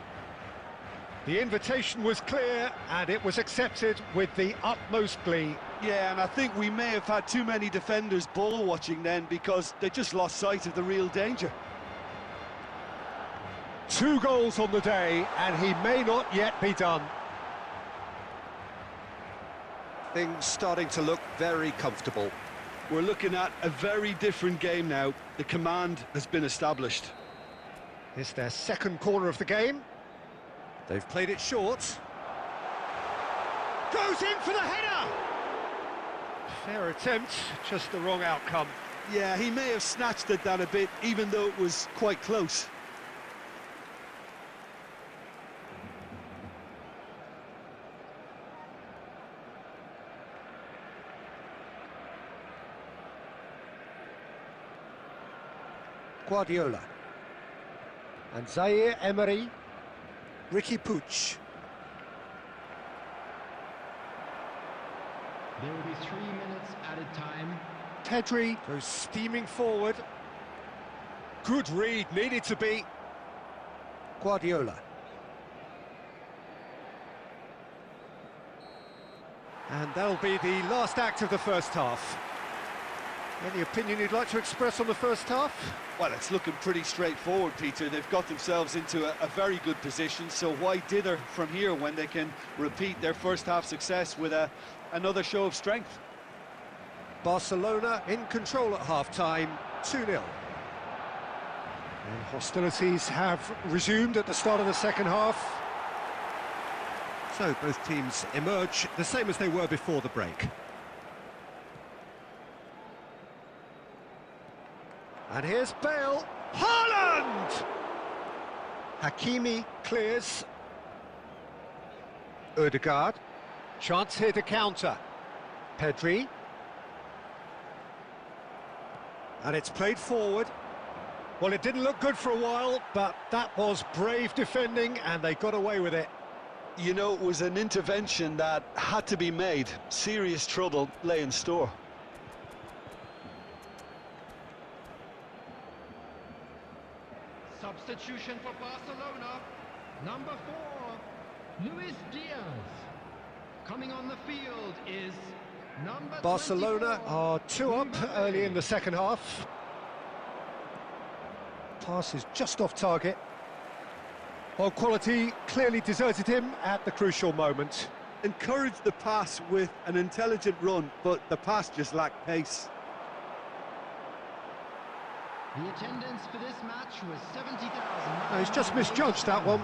Speaker 1: The invitation was clear, and it was accepted with the utmost glee.
Speaker 2: Yeah, and I think we may have had too many defenders ball watching then because they just lost sight of the real danger.
Speaker 1: 2 goals on the day, and he may not yet be done. Things starting to look very comfortable.
Speaker 2: We're looking at a very different game now. The command has been established.
Speaker 1: It's their second corner of the game. They've played it short. Goes in for the header! Fair attempt, just the wrong outcome.
Speaker 2: Yeah, he may have snatched at that a bit, even though it was quite close.
Speaker 1: Guardiola. And Zaire Emery. Riqui Puig.
Speaker 3: There will be 3 minutes added time.
Speaker 1: Pedri goes steaming forward. Good read, needed to be. Guardiola. And that'll be the last act of the first half. Any opinion you'd like to express on the first half?
Speaker 2: Well, it's looking pretty straightforward, Peter. They've got themselves into a very good position, so why dither from here when they can repeat their first half success with another show of strength?
Speaker 1: Barcelona in control at half-time, 2-0. And hostilities have resumed at the start of the second half. So both teams emerge the same as they were before the break. And here's Bale. Haaland! Hakimi clears. Ødegaard. Chance here to counter. Pedri. And it's played forward. Well, it didn't look good for a while, but that was brave defending, and they got away with it.
Speaker 2: You know, it was an intervention that had to be made. Serious trouble lay in store.
Speaker 3: Substitution for Barcelona. Number 4, Luis Diaz. Coming on the field is number
Speaker 1: Barcelona
Speaker 3: 24,
Speaker 1: are 2 up
Speaker 3: Mbappe.
Speaker 1: early in the second half. Pass is just off target. Well, quality clearly deserted him at the crucial moment.
Speaker 4: Encouraged the pass with an intelligent run, but the pass just lacked pace.
Speaker 3: The attendance for this match was 70,000.
Speaker 1: No, he's just misjudged that one.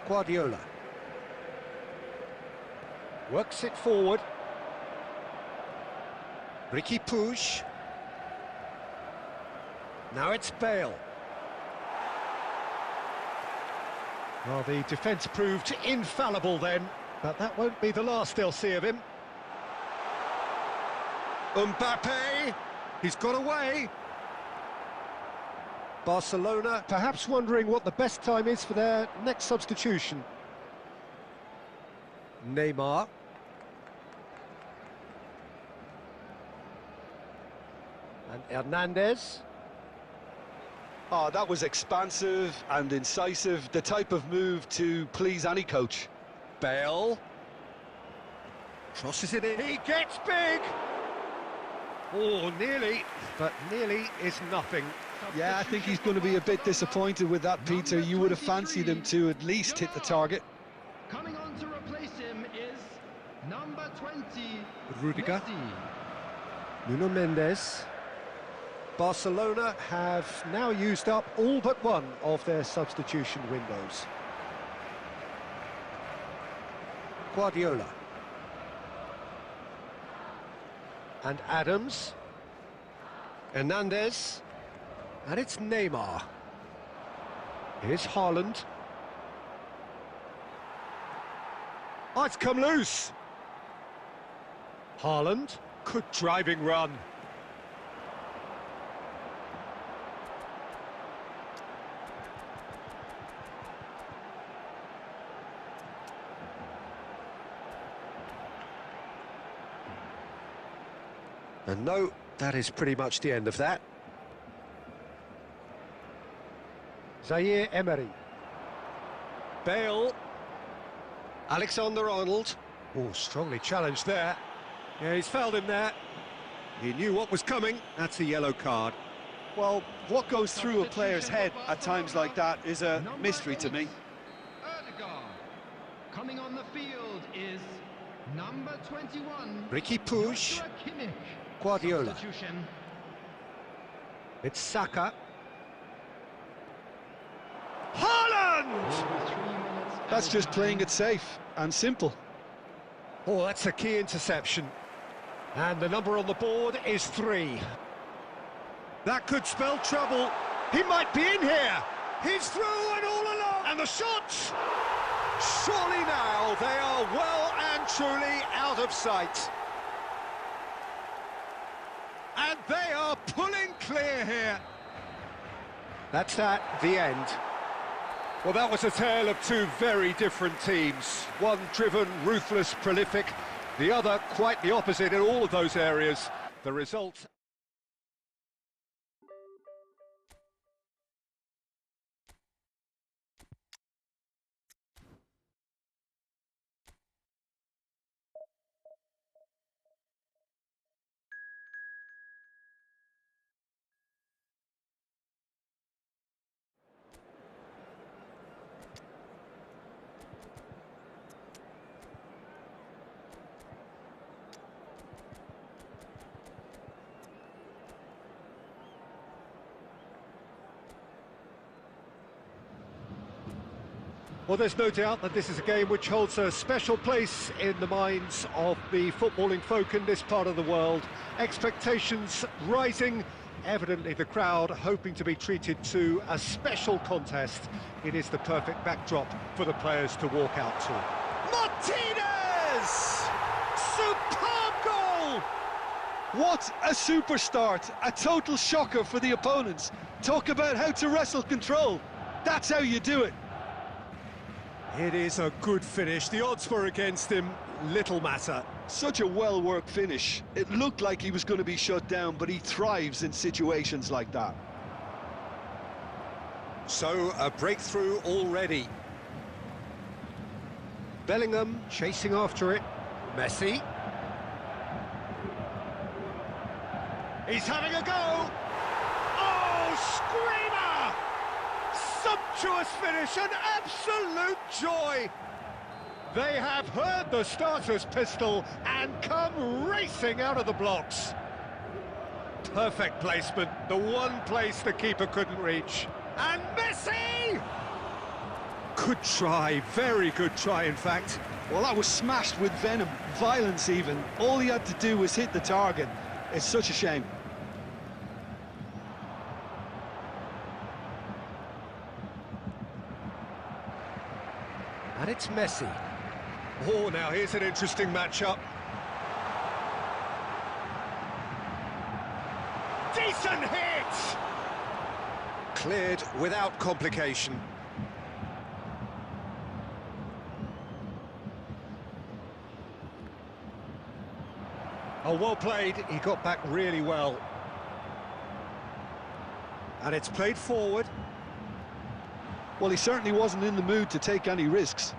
Speaker 1: Guardiola works it forward. Riqui Puig. Now it's Bale. Well, the defence proved infallible then, but that won't be the last they'll see of him. Mbappe, he's got away. Barcelona perhaps wondering what the best time is for their next substitution. Neymar. And Hernandez.
Speaker 2: Oh, that was expansive and incisive, the type of move to please any coach.
Speaker 1: Bale. Crosses it in. He gets big. Oh, nearly, but nearly is nothing.
Speaker 2: Yeah, I think he's going to be a bit disappointed with that, Peter. You would have fancied him to at least hit the target.
Speaker 3: Coming on to replace him is number 20,
Speaker 1: Rudiger.
Speaker 3: Messi.
Speaker 1: Nuno Mendes. Barcelona have now used up all but one of their substitution windows. Guardiola. And Adams. Hernandez. And it's Neymar. Here's Haaland. Oh, it's come loose. Haaland. Good driving run. And no, that is pretty much the end of that. Zaire Emery. Bale. Alexander-Arnold. Oh, strongly challenged there. Yeah, he's fouled him there. He knew what was coming. That's a yellow card.
Speaker 4: Well, what goes through a player's head at times like that is a mystery to me.
Speaker 3: Ødegaard. Coming on the field is number 21,
Speaker 1: Riqui Puig.
Speaker 3: Joshua Kimmich.
Speaker 1: Guardiola.
Speaker 3: Substitution.
Speaker 1: It's Saka. Haaland!
Speaker 3: Over 3 minutes
Speaker 2: That's just
Speaker 3: added
Speaker 2: playing
Speaker 3: time.
Speaker 2: it safe and simple.
Speaker 1: Oh, that's a key interception. And the number on the board is 3. That could spell trouble. He might be in here. He's through and all along. And the shot! Surely now they are well and truly out of sight. And they are pulling clear here. That's the end. Well, that was a tale of two very different teams. One driven, ruthless, prolific. The other quite the opposite in all of those areas. The result... Well, there's no doubt that this is a game which holds a special place in the minds of the footballing folk in this part of the world. Expectations rising, evidently the crowd hoping to be treated to a special contest. It is the perfect backdrop for the players to walk out to.
Speaker 4: Martinez!
Speaker 1: Superb goal!
Speaker 4: What a super start, a total shocker for the opponents. Talk about how to wrestle control. That's how you do it.
Speaker 1: It is a good finish. The odds were against him, little matter.
Speaker 2: Such a well-worked finish. It looked like he was going to be shut down, but he thrives in situations like that.
Speaker 1: So, a breakthrough already. Bellingham chasing after it. Messi. He's having a go! Oh, screamer! Sumptuous finish, an absolute joy! They have heard the starter's pistol and come racing out of the blocks. Perfect placement, the one place the keeper couldn't reach. And Messi! Good try, very good try in fact.
Speaker 2: Well, that was smashed with venom, violence even. All he had to do was hit the target. It's such a shame.
Speaker 1: And it's Messi. Oh, now here's an interesting matchup. Decent hit! Cleared without complication. Oh, well played. He got back really well. And it's played forward.
Speaker 2: Well, he certainly wasn't in the mood to take any risks.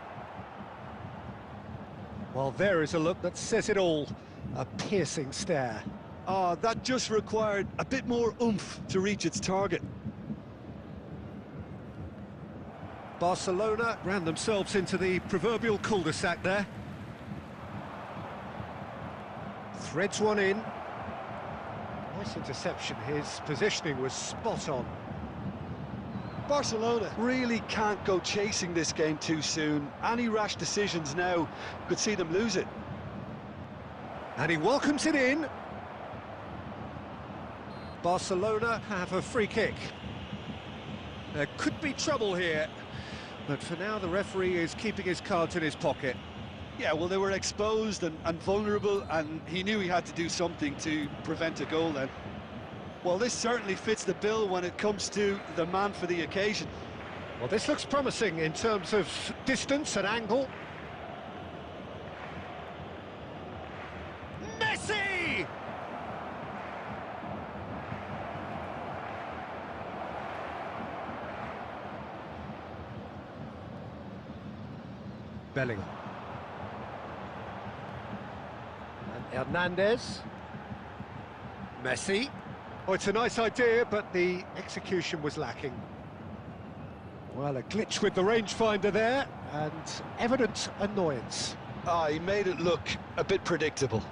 Speaker 1: Well, there is a look that says it all. A piercing stare.
Speaker 2: Ah, that just required a bit more oomph to reach its target.
Speaker 1: Barcelona ran themselves into the proverbial cul-de-sac there. Threads one in. Nice interception. His positioning was spot on.
Speaker 2: Barcelona really can't go chasing this game too soon. Any rash decisions now could see them lose it.
Speaker 1: And he welcomes it in. Barcelona have a free kick. There could be trouble here, but for now the referee is keeping his cards in his pocket.
Speaker 2: Yeah, well, they were exposed and vulnerable, and he knew he had to do something to prevent a goal then. Well, this certainly fits the bill when it comes to the man for the occasion.
Speaker 1: Well, this looks promising in terms of distance and angle. Messi! Bellingham. And Hernandez. Messi. Oh, it's a nice idea, but the execution was lacking. Well, a glitch with the rangefinder there, and evident annoyance.
Speaker 2: Ah, he made it look a bit predictable.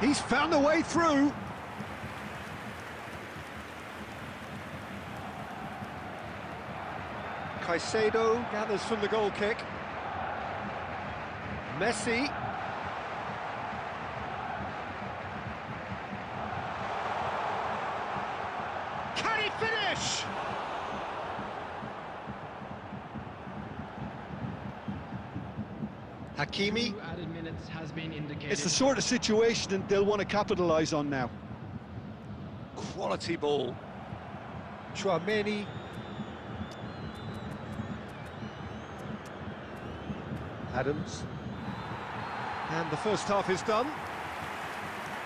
Speaker 1: He's found a way through. Caicedo gathers from the goal kick. Messi. Can he finish? Hakimi.
Speaker 3: Added minutes has been indicated.
Speaker 2: It's the sort of situation that they'll want to capitalise on now.
Speaker 1: Quality ball. Tchouaméni. Adams. And the first half is done.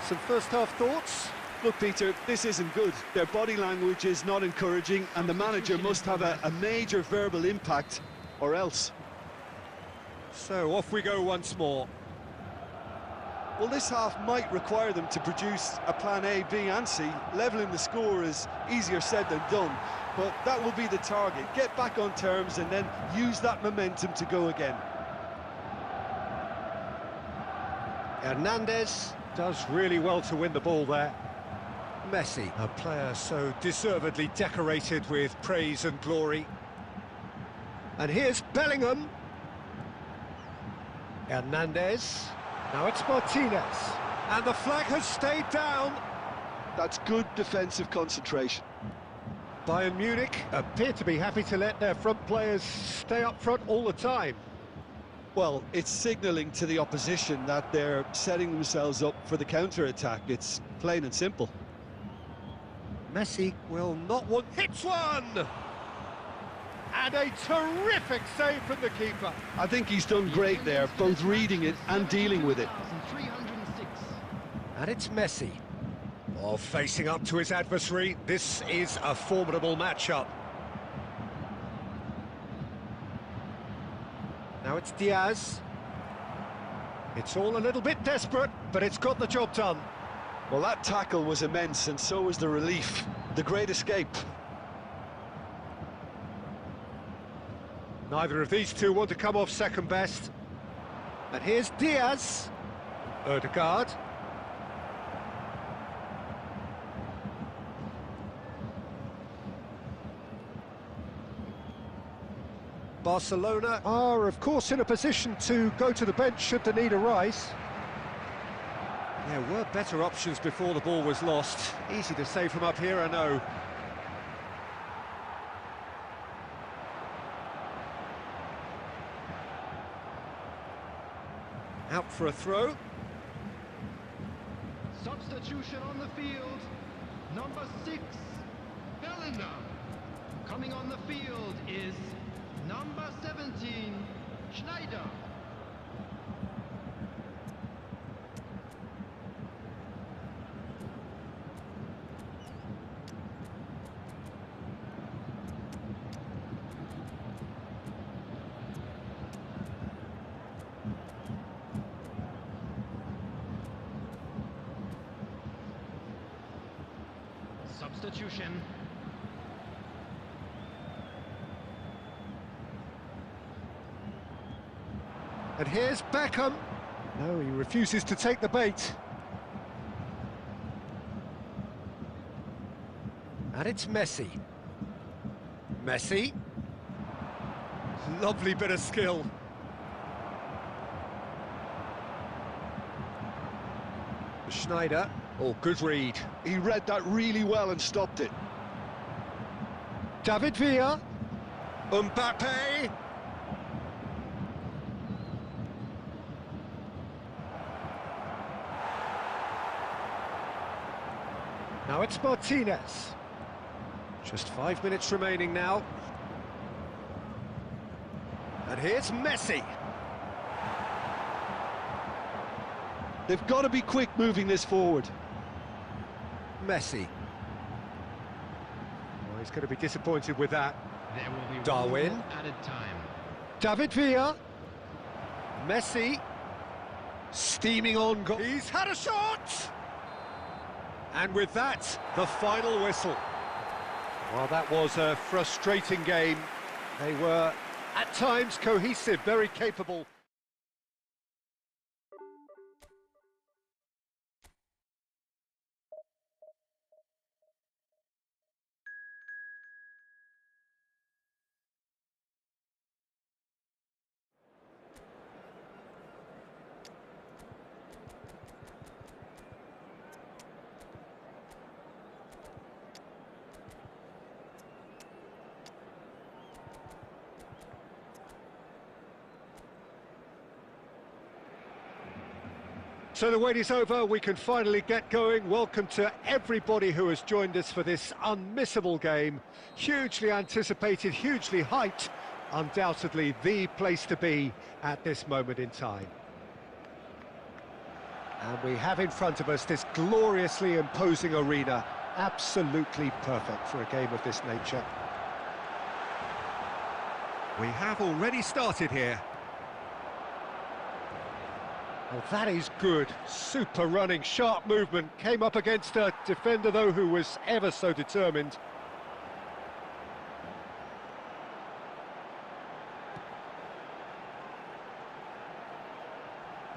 Speaker 1: Some first half thoughts?
Speaker 2: Look, Peter, this isn't good. Their body language is not encouraging, and the manager must have a major verbal impact, or else.
Speaker 1: So off we go once more.
Speaker 2: Well, this half might require them to produce a plan A, B and C. Levelling the score is easier said than done, but that will be the target. Get back on terms and then use that momentum to go again.
Speaker 1: Hernandez does really well to win the ball there. Messi, a player so deservedly decorated with praise and glory. And here's Bellingham. Hernandez. Now it's Martinez. And the flag has stayed down.
Speaker 2: That's good defensive concentration.
Speaker 1: Bayern Munich appear to be happy to let their front players stay up front all the time.
Speaker 2: Well, it's signalling to the opposition that they're setting themselves up for the counter-attack. It's plain and simple.
Speaker 1: Messi will not want... Hits one! And a terrific save from the keeper.
Speaker 2: I think he's done great there, both reading it and dealing with it.
Speaker 3: 306.
Speaker 1: And it's Messi. Oh, facing up to his adversary. This is a formidable matchup. Now it's Diaz. It's all a little bit desperate, but it's got the job done.
Speaker 2: Well, that tackle was immense, and so was the relief. The great escape.
Speaker 1: Neither of these two want to come off second best. And here's Diaz. Ødegaard. Barcelona are, of course, in a position to go to the bench should the need arise. There were better options before the ball was lost. Easy to say from up here, I know. Out for a throw.
Speaker 3: Substitution on the field. Number 6, Bellingham. Coming on the field is number 17, Schneider. Substitution.
Speaker 1: And here's Beckham. No, he refuses to take the bait. And it's Messi. Messi. Lovely bit of skill. Schneider. Oh, good read.
Speaker 2: He read that really well and stopped it.
Speaker 1: David Villa. Mbappe. Now it's Martinez. Just 5 minutes remaining now. And here's Messi.
Speaker 2: They've got to be quick moving this forward.
Speaker 1: Messi. Oh, he's going to be disappointed with that.
Speaker 3: There will be
Speaker 1: Darwin.
Speaker 3: one added time.
Speaker 1: David Villa. Messi. Steaming on goal. He's had a shot! And with that, the final whistle. Well, that was a frustrating game. They were, at times, cohesive, very capable. So the wait is over, we can finally get going. Welcome to everybody who has joined us for this unmissable game. Hugely anticipated, hugely hyped, undoubtedly the place to be at this moment in time. And we have in front of us this gloriously imposing arena, absolutely perfect for a game of this nature. We have already started here. Well, that is good. Super running, sharp movement. Came up against a defender, though, who was ever so determined.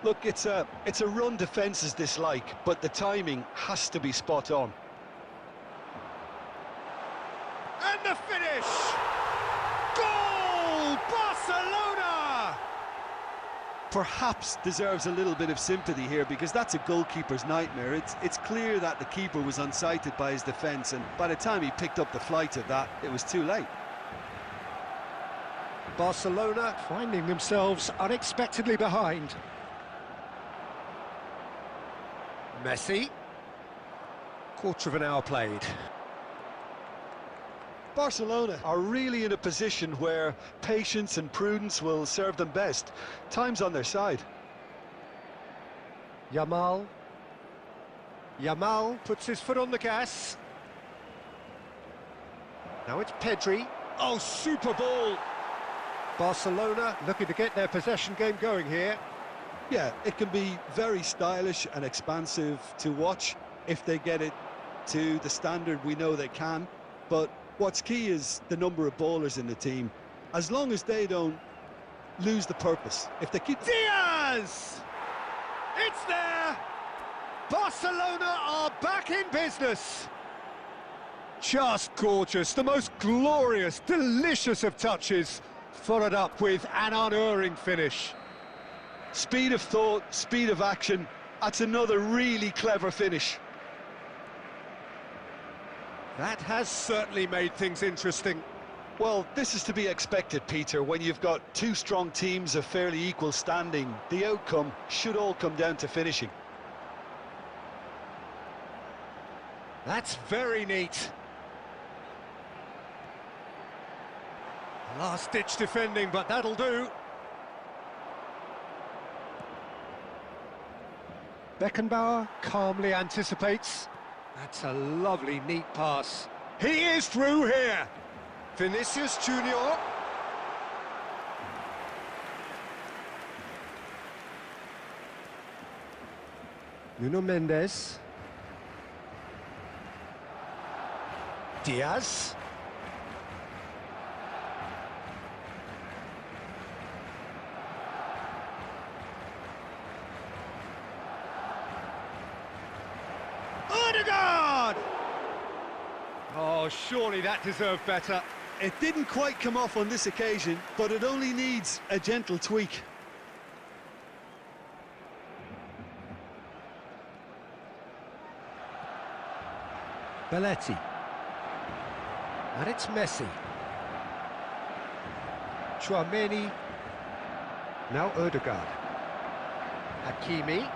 Speaker 2: Look, it's a run defence's dislike, but the timing has to be spot on.
Speaker 1: And the finish! Goal! Barcelona!
Speaker 2: Perhaps deserves a little bit of sympathy here, because that's a goalkeeper's nightmare. It's clear that the keeper was unsighted by his defence, and by the time he picked up the flight of that, it was too late.
Speaker 1: Barcelona finding themselves unexpectedly behind. Messi. Quarter of an hour played.
Speaker 2: Barcelona are really in a position where patience and prudence will serve them best. Time's on their side.
Speaker 1: Yamal. Yamal puts his foot on the gas. Now it's Pedri. Oh, super ball! Barcelona looking to get their possession game going here.
Speaker 2: Yeah, it can be very stylish and expansive to watch if they get it to the standard we know they can, but what's key is the number of ballers in the team. As long as they don't lose the purpose. If they keep...
Speaker 1: Diaz! It's there! Barcelona are back in business! Just gorgeous, the most glorious, delicious of touches, followed up with an unerring finish.
Speaker 2: Speed of thought, speed of action, that's another really clever finish.
Speaker 1: That has certainly made things interesting.
Speaker 2: Well, this is to be expected, Peter. When you've got two strong teams of fairly equal standing, the outcome should all come down to finishing.
Speaker 1: That's very neat. Last-ditch defending, but that'll do. Beckenbauer calmly anticipates. That's a lovely, neat pass. He is through here. Vinicius Junior. Nuno Mendes. Diaz. Odegaard! Oh, surely that deserved better.
Speaker 2: It didn't quite come off on this occasion, but it only needs a gentle tweak.
Speaker 1: Belletti. And it's Messi. Tchouaméni. Now Odegaard. Hakimi.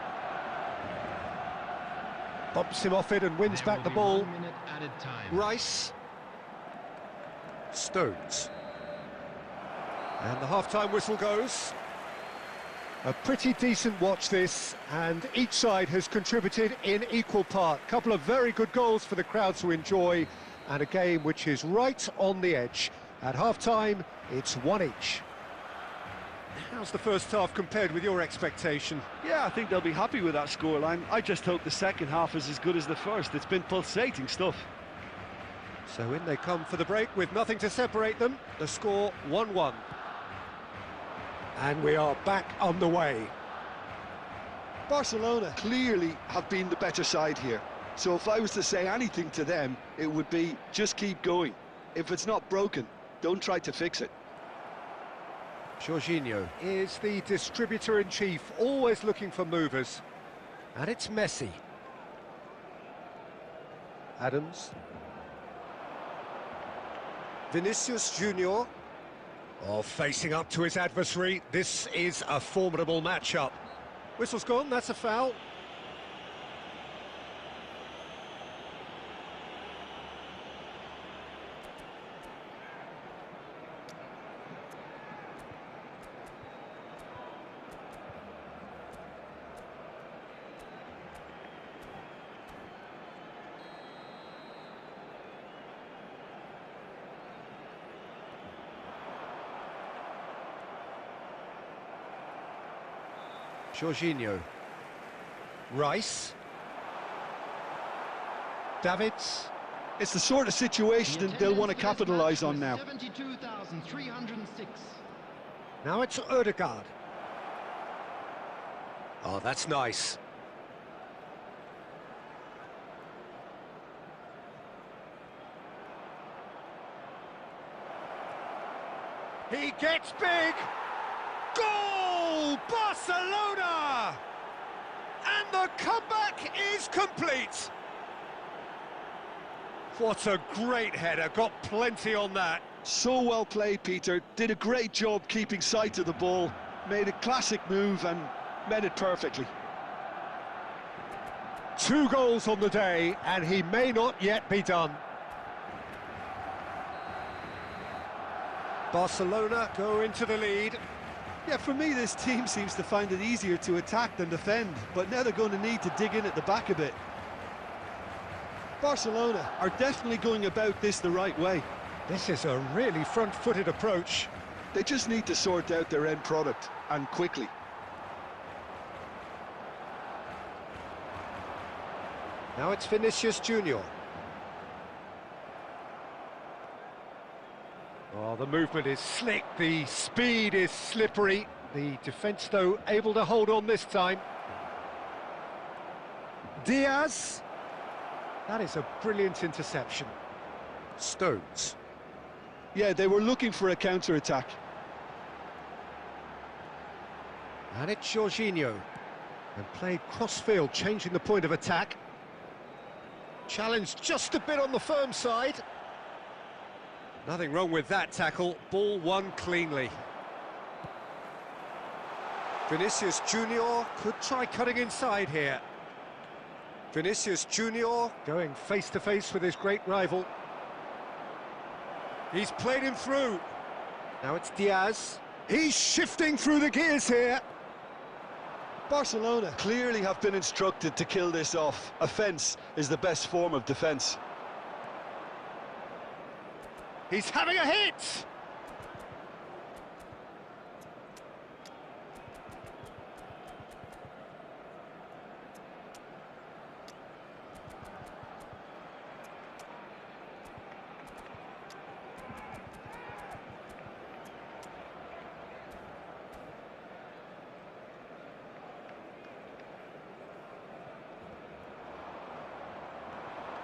Speaker 1: Bumps him off it and wins back the ball.
Speaker 3: 1 minute added time.
Speaker 1: Rice. Stones. And the half-time whistle goes. A pretty decent watch this, and each side has contributed in equal part. Couple of very good goals for the crowd to enjoy, and a game which is right on the edge. At half-time, it's 1 each. How's the first half compared with your expectation?
Speaker 2: Yeah, I think they'll be happy with that scoreline. I just hope the second half is as good as the first. It's been pulsating stuff.
Speaker 1: So in they come for the break with nothing to separate them. The score 1-1. And we are back on the way.
Speaker 2: Barcelona clearly have been the better side here. So if I was to say anything to them, it would be just keep going. If it's not broken, don't try to fix it.
Speaker 1: Jorginho is the distributor-in-chief, always looking for movers. And it's Messi. Adams. Vinicius Junior. Oh, facing up to his adversary. This is a formidable matchup. Whistle's gone, that's a foul. Jorginho. Rice. Davids.
Speaker 2: It's the sort of situation that they'll want to capitalise on now.
Speaker 3: 72,306.
Speaker 1: Now it's Odegaard. Oh, that's nice. He gets big! Goal! Barcelona! And the comeback is complete! What a great header, got plenty on that.
Speaker 2: So well played, Peter. Did a great job keeping sight of the ball, made a classic move and met it perfectly.
Speaker 1: 2 goals on the day, and he may not yet be done. Barcelona go into the lead.
Speaker 4: Yeah, for me, this team seems to find it easier to attack than defend, but now they're going to need to dig in at the back a bit. Barcelona are definitely going about this the right way.
Speaker 1: This is a really front-footed approach.
Speaker 2: They just need to sort out their end product, and quickly.
Speaker 1: Now it's Vinicius Junior. Oh, the movement is slick, the speed is slippery. The defence, though, able to hold on this time. Diaz. That is a brilliant interception. Stones.
Speaker 2: Yeah, they were looking for a counter-attack.
Speaker 1: And it's Jorginho. And played cross-field, changing the point of attack. Challenged just a bit on the firm side. Nothing wrong with that tackle. Ball won cleanly. Vinicius Junior could try cutting inside here. Vinicius Junior going face-to-face with his great rival. He's played him through. Now it's Diaz. He's shifting through the gears here.
Speaker 2: Barcelona clearly have been instructed to kill this off. Offence is the best form of defence.
Speaker 1: He's having a hit!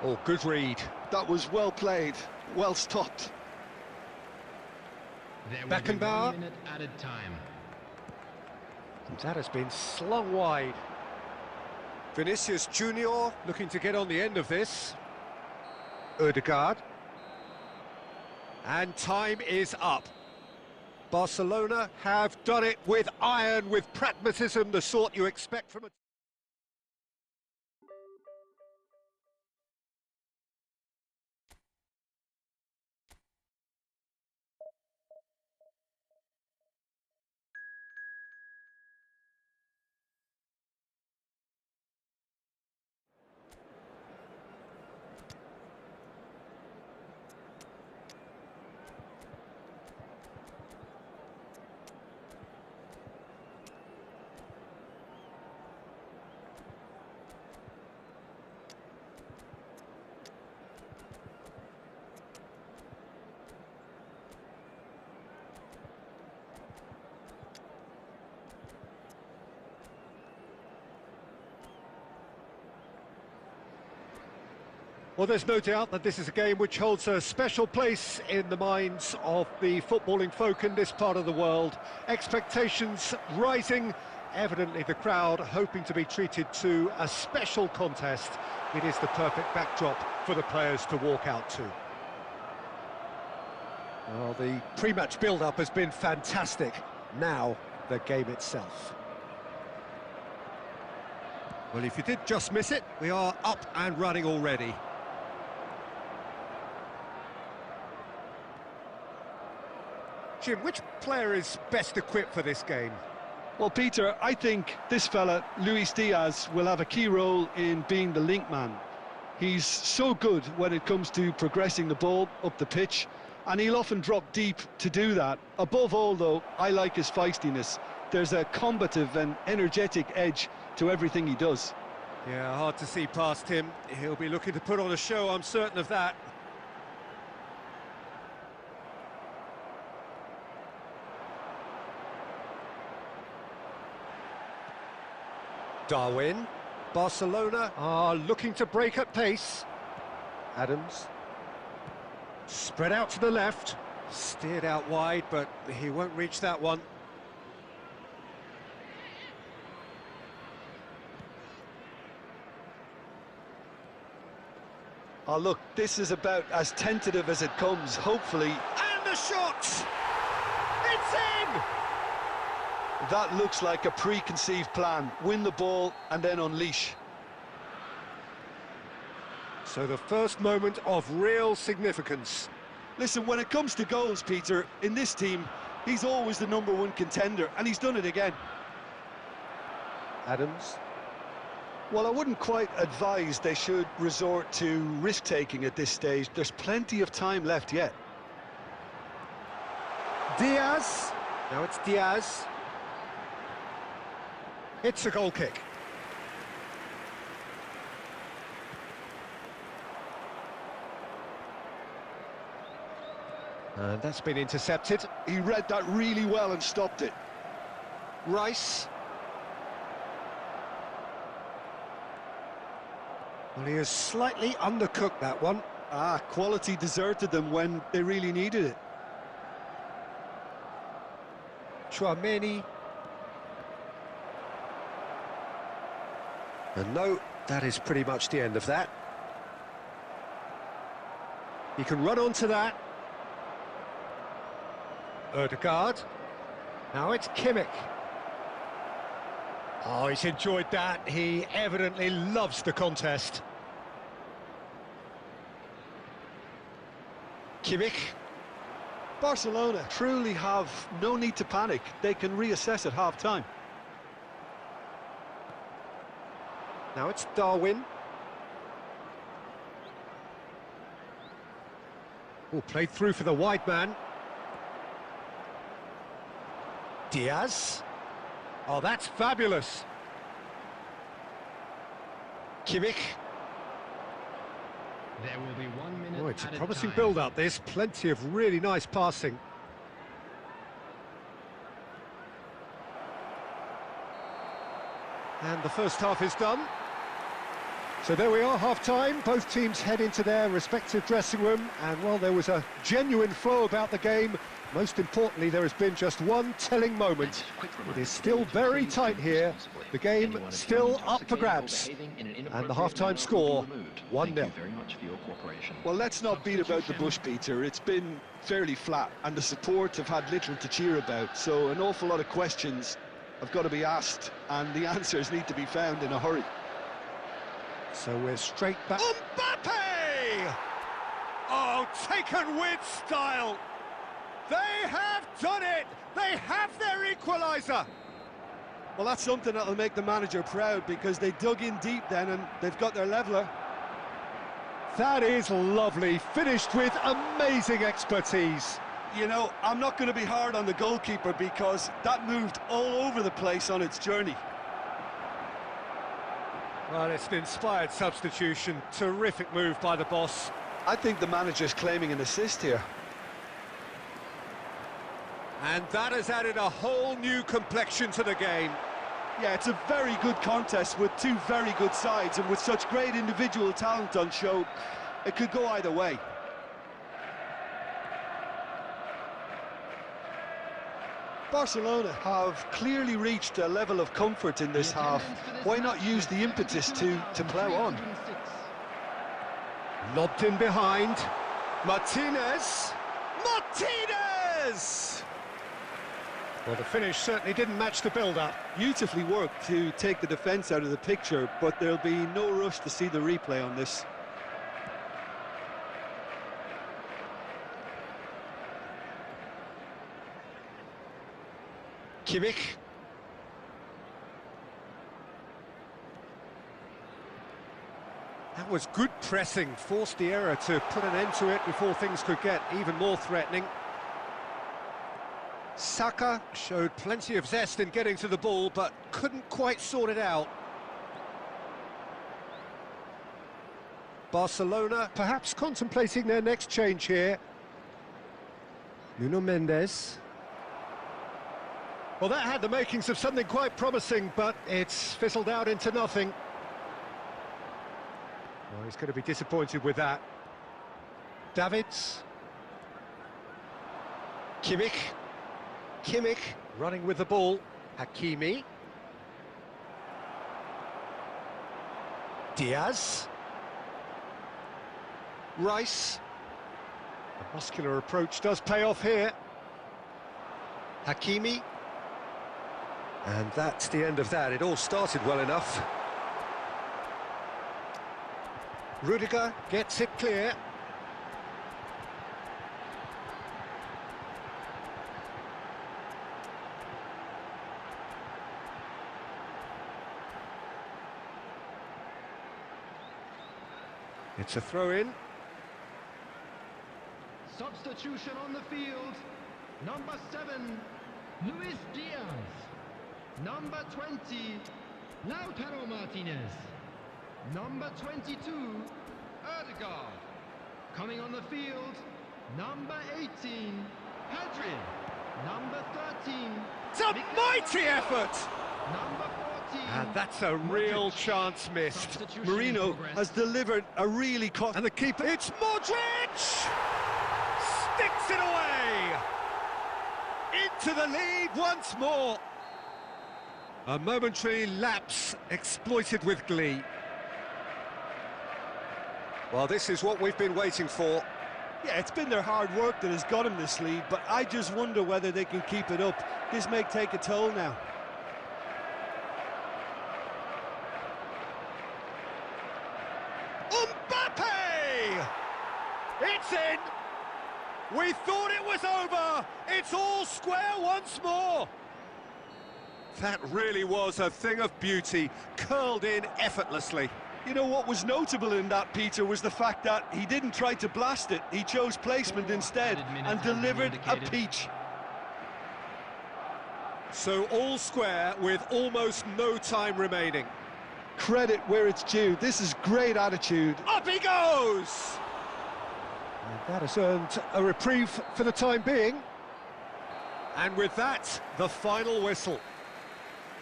Speaker 1: Oh, good read.
Speaker 2: That was well played, well stopped.
Speaker 3: There will be
Speaker 1: Beckenbauer.
Speaker 3: 1 minute added time.
Speaker 1: That has been slung wide. Vinicius Junior looking to get on the end of this. Ødegaard. And time is up. Barcelona have done it with iron, with pragmatism, the sort you expect from a... Well, there's no doubt that this is a game which holds a special place in the minds of the footballing folk in this part of the world. Expectations rising, evidently the crowd hoping to be treated to a special contest. It is the perfect backdrop for the players to walk out to. Well, the pre-match build-up has been fantastic. Now, the game itself. Well, if you did just miss it, we are up and running already. Jim, which player is best equipped for this game?
Speaker 2: Well, Peter, I think this fella, Luis Diaz, will have a key role in being the link man. He's so good when it comes to progressing the ball up the pitch, and he'll often drop deep to do that. Above all, though, I like his feistiness. There's a combative and energetic edge to everything he does.
Speaker 1: Yeah, hard to see past him. He'll be looking to put on a show, I'm certain of that. Darwin. Barcelona are looking to break at pace. Adams. Spread out to the left. Steered out wide, but he won't reach that one.
Speaker 2: Oh, look, this is about as tentative as it comes, hopefully.
Speaker 1: And the shot! It's in!
Speaker 2: That looks like a preconceived plan. Win the ball and then unleash.
Speaker 1: So the first moment of real significance.
Speaker 4: Listen, when it comes to goals, Peter, in this team, he's always the #1 contender, and he's done it again.
Speaker 1: Adams.
Speaker 2: Well, I wouldn't quite advise they should resort to risk-taking at this stage. There's plenty of time left yet.
Speaker 1: Diaz. Now it's Diaz. It's a goal kick. And that's been intercepted.
Speaker 2: He read that really well and stopped it.
Speaker 1: Rice. Well, he has slightly undercooked that one.
Speaker 2: Ah, quality deserted them when they really needed it.
Speaker 1: Chouameni. And no, that is pretty much the end of that. He can run onto that. Ødegaard. Now it's Kimmich. Oh, he's enjoyed that. He evidently loves the contest. Kimmich.
Speaker 2: Barcelona truly have no need to panic. They can reassess at half-time.
Speaker 1: Now it's Darwin. Oh, played through for the wide man. Diaz. Oh, that's fabulous. Kimmich.
Speaker 3: There will be 1 minute.
Speaker 1: Oh, it's a
Speaker 3: added
Speaker 1: promising
Speaker 3: time.
Speaker 1: build-up. There's plenty of really nice passing. And the first half is done. So there we are, half-time. Both teams head into their respective dressing room. And, well, there was a genuine flow about the game. Most importantly, there has been just one telling moment. It is still very tight here. The game still up for grabs. And the half-time score, 1-0.
Speaker 2: Well, let's not beat about the bush, Peter. It's been fairly flat, and the support have had little to cheer about. So an awful lot of questions have got to be asked, and the answers need to be found in a hurry.
Speaker 1: So we're straight back. Mbappe! Oh, taken with style. They have done it! They have their equaliser!
Speaker 4: Well, that's something that'll make the manager proud, because they dug in deep then and they've got their leveller.
Speaker 1: That is lovely, finished with amazing expertise.
Speaker 4: You know, I'm not going to be hard on the goalkeeper, because that moved all over the place on its journey.
Speaker 1: Well, it's an inspired substitution, terrific move by the boss.
Speaker 2: I think the manager's claiming an assist here.
Speaker 1: And that has added a whole new complexion to the game.
Speaker 4: Yeah, it's a very good contest with two very good sides, and with such great individual talent on show, it could go either way. Barcelona have clearly reached a level of comfort in this half. Why not use the impetus to plough on?
Speaker 1: Lobbed in behind. Martinez! Martinez! Well, the finish certainly didn't match the build-up.
Speaker 4: Beautifully worked to take the defence out of the picture, but there'll be no rush to see the replay on this.
Speaker 1: Kimmich. That was good pressing, forced the error to put an end to it before things could get even more threatening. Saka showed plenty of zest in getting to the ball, but couldn't quite sort it out. Barcelona perhaps contemplating their next change here. Nuno Mendes. Well, that had the makings of something quite promising, but it's fizzled out into nothing. Well, he's going to be disappointed with that. Davids. Kimmich running with the ball. Hakimi. Diaz. Rice. The muscular approach does pay off here. Hakimi. And that's the end of that. It all started well enough. Rudiger gets it clear. It's a throw-in.
Speaker 3: Substitution on the field. Number 7, Luis Diaz. Number 20, Lautaro Martinez. Number 22, Ødegaard. Coming on the field, number 18, Pedri. Number 13,
Speaker 1: It's a mighty effort!
Speaker 3: number 14.
Speaker 1: And that's a real chance missed.
Speaker 3: Substitution in
Speaker 2: Marino
Speaker 3: progress.
Speaker 2: has delivered a really
Speaker 1: And the keeper, it's Modric! Sticks it away! Into the lead once more. A momentary lapse exploited with glee. Well, this is what we've been waiting for.
Speaker 2: Yeah, it's been their hard work that has got them this lead, but I just wonder whether they can keep it up. This may take a toll now.
Speaker 1: Mbappe! It's in! We thought it was over! It's all square once more! That really was a thing of beauty, curled in effortlessly.
Speaker 2: You know what was notable in that, Peter, was the fact that he didn't try to blast it. He chose placement instead and delivered a peach.
Speaker 1: So all square with almost no time remaining.
Speaker 2: Credit where it's due. This is great attitude.
Speaker 1: Up he goes! And that has earned a reprieve for the time being. And with that, the final whistle.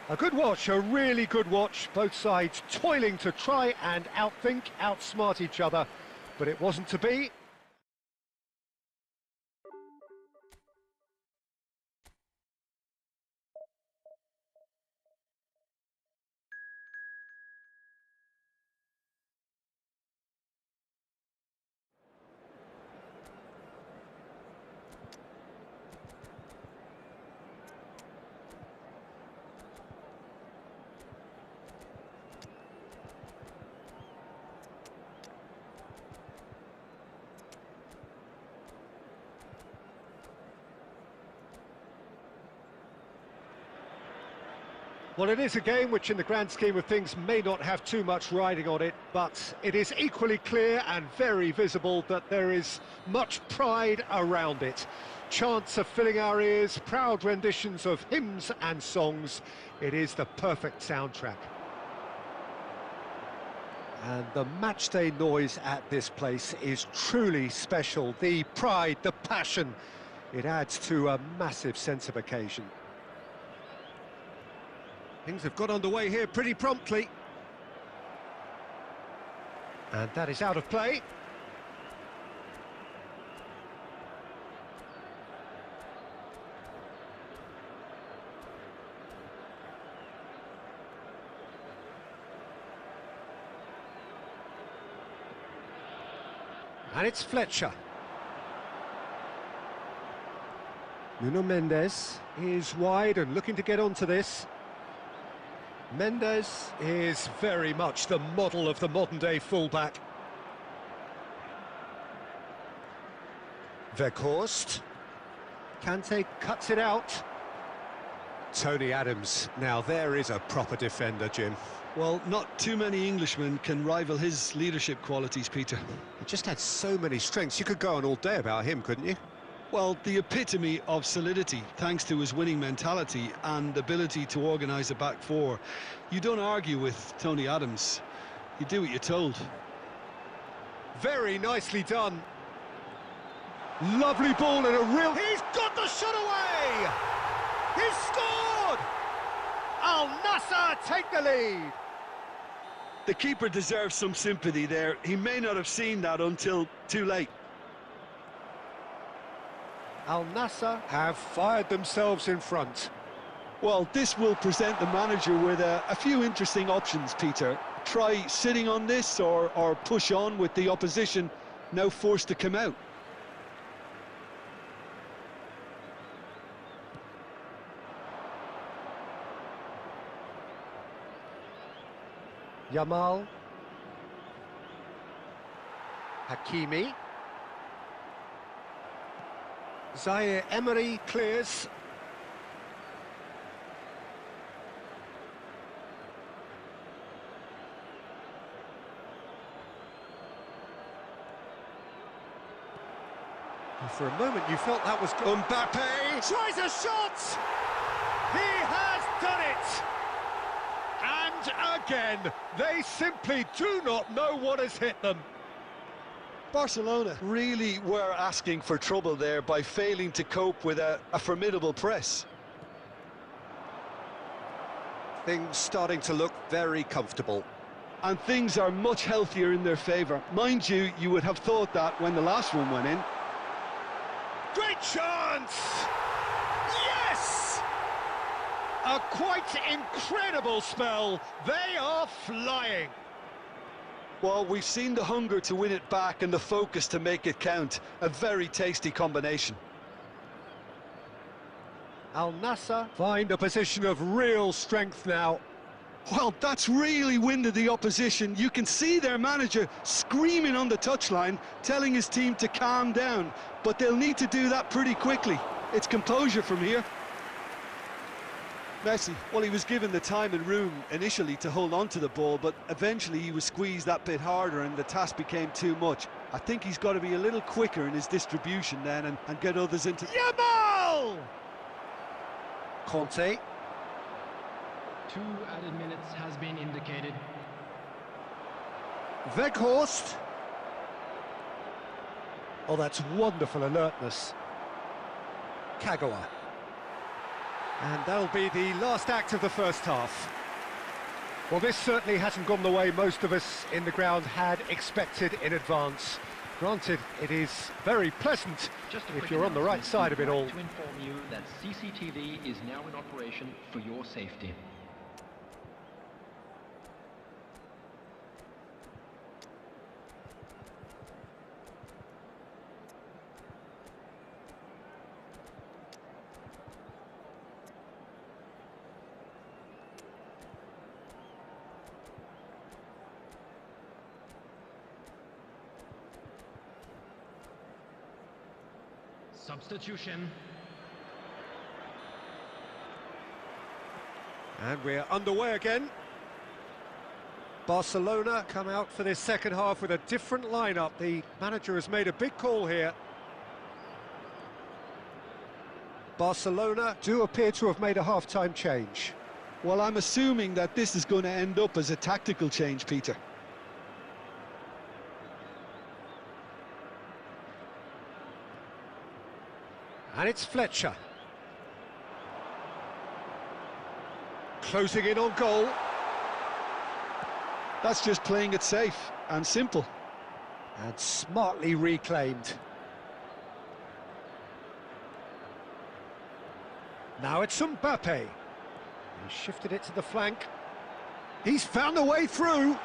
Speaker 1: A good watch, a really good watch. Both sides toiling to try and outthink, outsmart each other. But it wasn't to be. Well, it is a game which in the grand scheme of things may not have too much riding on it, but it is equally clear and very visible that there is much pride around it. Chants are filling our ears, proud renditions of hymns and songs. It is the perfect soundtrack. And the matchday noise at this place is truly special. The pride, the passion, it adds to a massive sense of occasion. Things have got underway here pretty promptly. And that is out of play. And it's Fletcher. Nuno Mendes is wide and looking to get onto this. Mendes is very much the model of the modern-day fullback. Weghorst. Kante cuts it out. Tony Adams. Now there is a proper defender, Jim.
Speaker 2: Well, not too many Englishmen can rival his leadership qualities, Peter.
Speaker 1: He just had so many strengths. You could go on all day about him, couldn't you?
Speaker 2: Well, the epitome of solidity, thanks to his winning mentality and ability to organise a back four. You don't argue with Tony Adams. You do what you're told.
Speaker 1: Very nicely done. Lovely ball and a real... He's got the shot away! He's scored! Al Nassr take the lead.
Speaker 2: The keeper deserves some sympathy there. He may not have seen that until too late.
Speaker 1: Al Nassr have fired themselves in front.
Speaker 2: Well, this will present the manager with a few interesting options, Peter. Try sitting on this or push on with the opposition now forced to come out.
Speaker 1: Yamal. Hakimi. Zaire Emery clears. For a moment you felt that was... Mbappe tries a shot! He has done it! And again, they simply do not know what has hit them.
Speaker 2: Barcelona really were asking for trouble there by failing to cope with a formidable press.
Speaker 1: Things starting to look very comfortable.
Speaker 2: And things are much healthier in their favour. Mind you, you would have thought that when the last one went in.
Speaker 1: Great chance! Yes! A quite incredible spell. They are flying.
Speaker 2: Well, we've seen the hunger to win it back and the focus to make it count. A very tasty combination.
Speaker 1: Al Nassr find a position of real strength now.
Speaker 2: Well, that's really winded the opposition. You can see their manager screaming on the touchline, telling his team to calm down. But they'll need to do that pretty quickly. It's composure from here. Messi, well, he was given the time and room initially to hold on to the ball, but eventually he was squeezed that bit harder and the task became too much. I think he's got to be a little quicker in his distribution then and get others into...
Speaker 1: Yamal! Conte.
Speaker 3: 2 added minutes has been indicated.
Speaker 1: Weghorst. Oh, that's wonderful alertness. Kagawa. And that'll be the last act of the first half. Well, this certainly hasn't gone the way most of us in the ground had expected in advance. Granted, it is very pleasant if you're on the right side of it all.
Speaker 5: To inform you that CCTV is now in operation for your safety.
Speaker 3: Substitution.
Speaker 1: And we're underway again. Barcelona come out for this second half with a different lineup. The manager has made a big call here. Barcelona do appear to have made a half-time change.
Speaker 2: Well, I'm assuming that this is going to end up as a tactical change, Peter.
Speaker 1: And it's Fletcher. Closing in on goal.
Speaker 2: That's just playing it safe and simple.
Speaker 1: And smartly reclaimed. Now it's Mbappe. He shifted it to the flank. He's found a way through.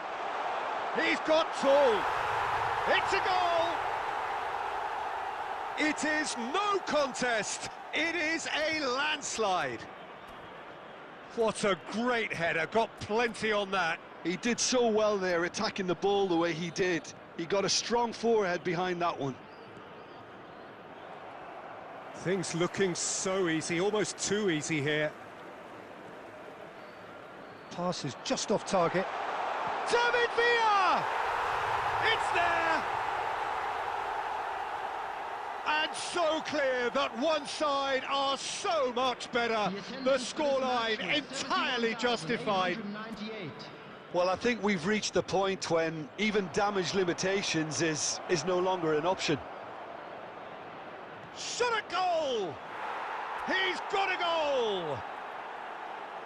Speaker 1: He's got through. It's a goal. It is no contest. It is a landslide. What a great header. Got plenty on that.
Speaker 2: He did so well there, attacking the ball the way he did. He got a strong forehead behind that one.
Speaker 1: Things looking so easy, almost too easy here. Pass is just off target. David Villa! It's there! And so clear that one side are so much better. The scoreline entirely justified.
Speaker 2: Well, I think we've reached the point when even damage limitations is no longer an option.
Speaker 1: Shot a goal! He's got a goal!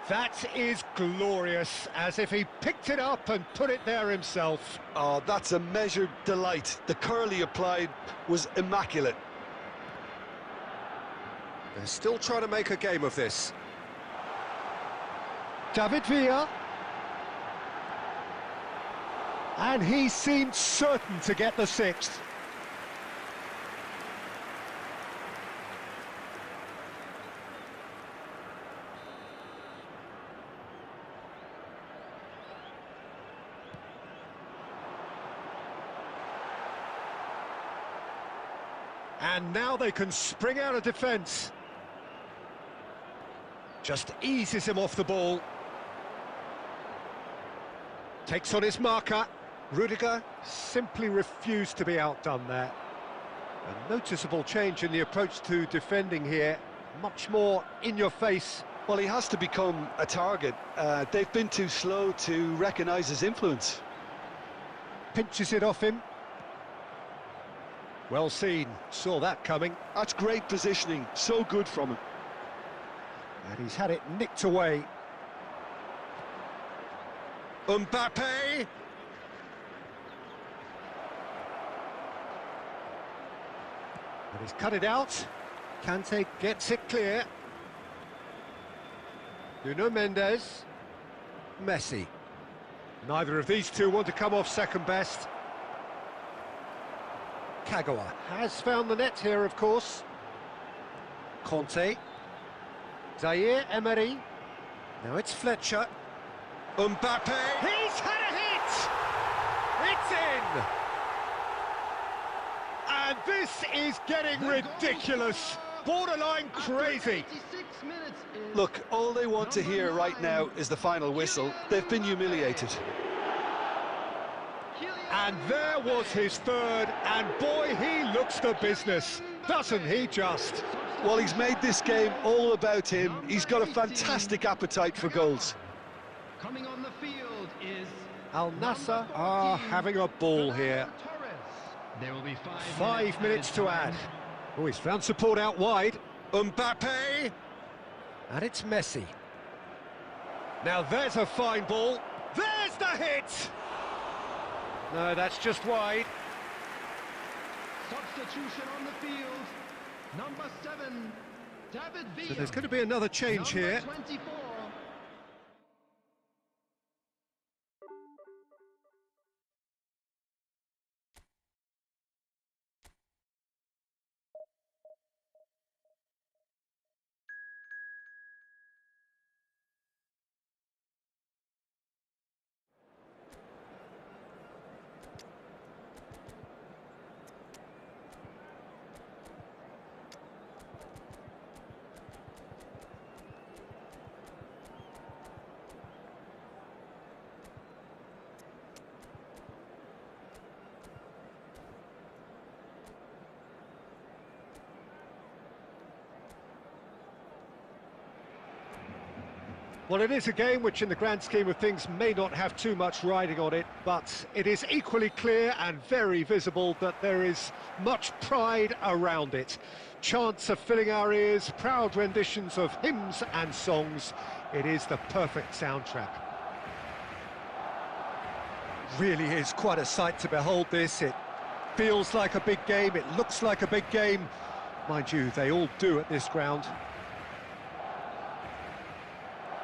Speaker 1: That is glorious, as if he picked it up and put it there himself.
Speaker 2: Oh, that's a measured delight. The curl he applied was immaculate.
Speaker 1: They're still trying to make a game of this. David Villa. And he seemed certain to get the sixth. And now they can spring out of defence. Just eases him off the ball. Takes on his marker. Rudiger simply refused to be outdone there. A noticeable change in the approach to defending here. Much more in your face.
Speaker 2: Well, he has to become a target. They've been too slow to recognise his influence.
Speaker 1: Pinches it off him. Well seen, saw that coming.
Speaker 2: That's great positioning, so good from him.
Speaker 1: And he's had it nicked away. Mbappe! And he's cut it out. Kante gets it clear. Nuno Mendes. Messi. Neither of these two want to come off second best. Kagawa has found the net here, of course. Conte. Zaire Emery. Now it's Fletcher. Mbappe. He's had a hit! It's in! And this is getting ridiculous. Borderline crazy.
Speaker 2: Look, all they want to hear right now is the final whistle. They've been humiliated.
Speaker 1: And there was his third, and boy, he looks the business, doesn't he just?
Speaker 2: Well, he's made this game all about him. He's got a fantastic appetite for goals.
Speaker 3: Coming on the field is
Speaker 1: Al Nassr are having a ball here.
Speaker 3: There will be
Speaker 1: 5 minutes to add. Oh, he's found support out wide. Mbappe! And it's Messi. Now there's a fine ball. There's the hit! No, that's just wide.
Speaker 3: Substitution on the field. Number 7, David Villa.
Speaker 1: So there's going to be another change
Speaker 3: Number
Speaker 1: here.
Speaker 3: 24.
Speaker 1: Well, it is a game which in the grand scheme of things may not have too much riding on it, but it is equally clear and very visible that there is much pride around it. Chants are filling our ears, proud renditions of hymns and songs. It is the perfect soundtrack. Really is quite a sight to behold this. It feels like a big game, it looks like a big game. Mind you, they all do at this ground.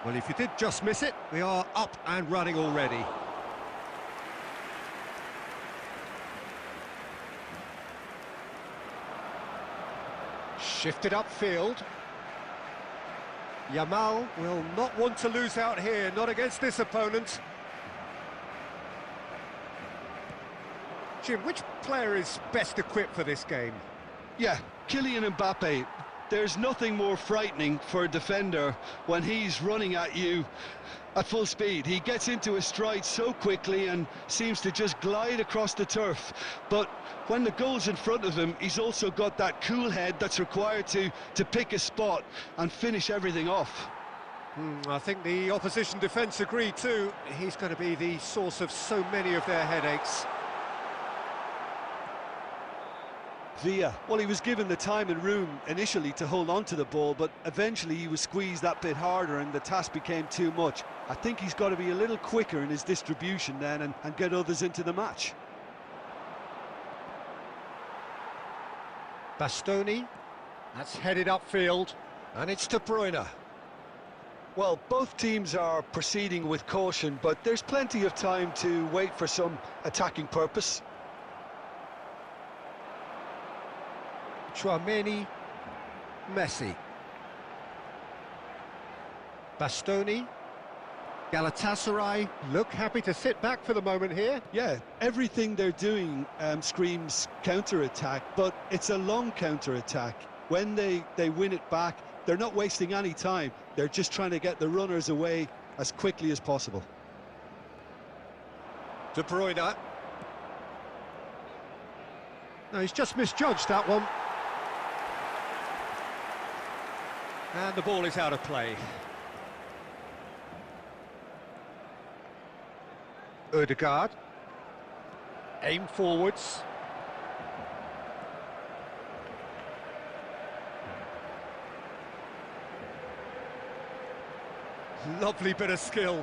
Speaker 1: Well, if you did just miss it, we are up and running already. Shifted upfield. Yamal will not want to lose out here, not against this opponent. Jim, which player is best equipped for this game?
Speaker 2: Yeah, Kylian Mbappe. There's nothing more frightening for a defender when he's running at you at full speed. He gets into his stride so quickly and seems to just glide across the turf. But when the goal's in front of him, he's also got that cool head that's required to pick a spot and finish everything off.
Speaker 1: I think the opposition defence agree too. He's going to be the source of so many of their headaches.
Speaker 2: Villa, well, he was given the time and room initially to hold on to the ball, but eventually he was squeezed that bit harder and the task became too much. I think he's got to be a little quicker in his distribution then and get others into the match.
Speaker 1: Bastoni. That's headed upfield, and it's De Bruyne.
Speaker 2: Well, both teams are proceeding with caution, but there's plenty of time to wait for some attacking purpose.
Speaker 1: Tchouaméni, Messi. Bastoni, Galatasaray look happy to sit back for the moment here.
Speaker 2: Yeah, everything they're doing screams counter-attack, but it's a long counter-attack. When they win it back, they're not wasting any time. They're just trying to get the runners away as quickly as possible.
Speaker 1: De Bruyne. No, he's just misjudged that one. And the ball is out of play. Ødegaard. Aim forwards. Lovely bit of skill.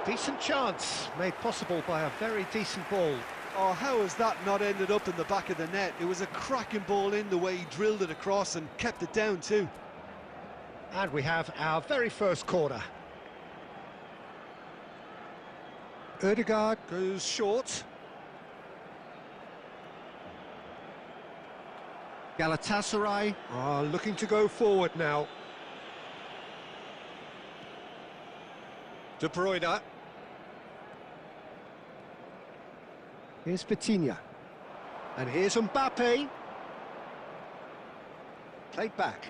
Speaker 1: Decent chance, made possible by a very decent ball.
Speaker 2: Oh, how has that not ended up in the back of the net? It was a cracking ball in the way he drilled it across and kept it down too.
Speaker 1: And we have our very first corner. Ødegaard goes short. Galatasaray are looking to go forward now. De Bruyne. Here's Vitinha. And here's Mbappe. Played back.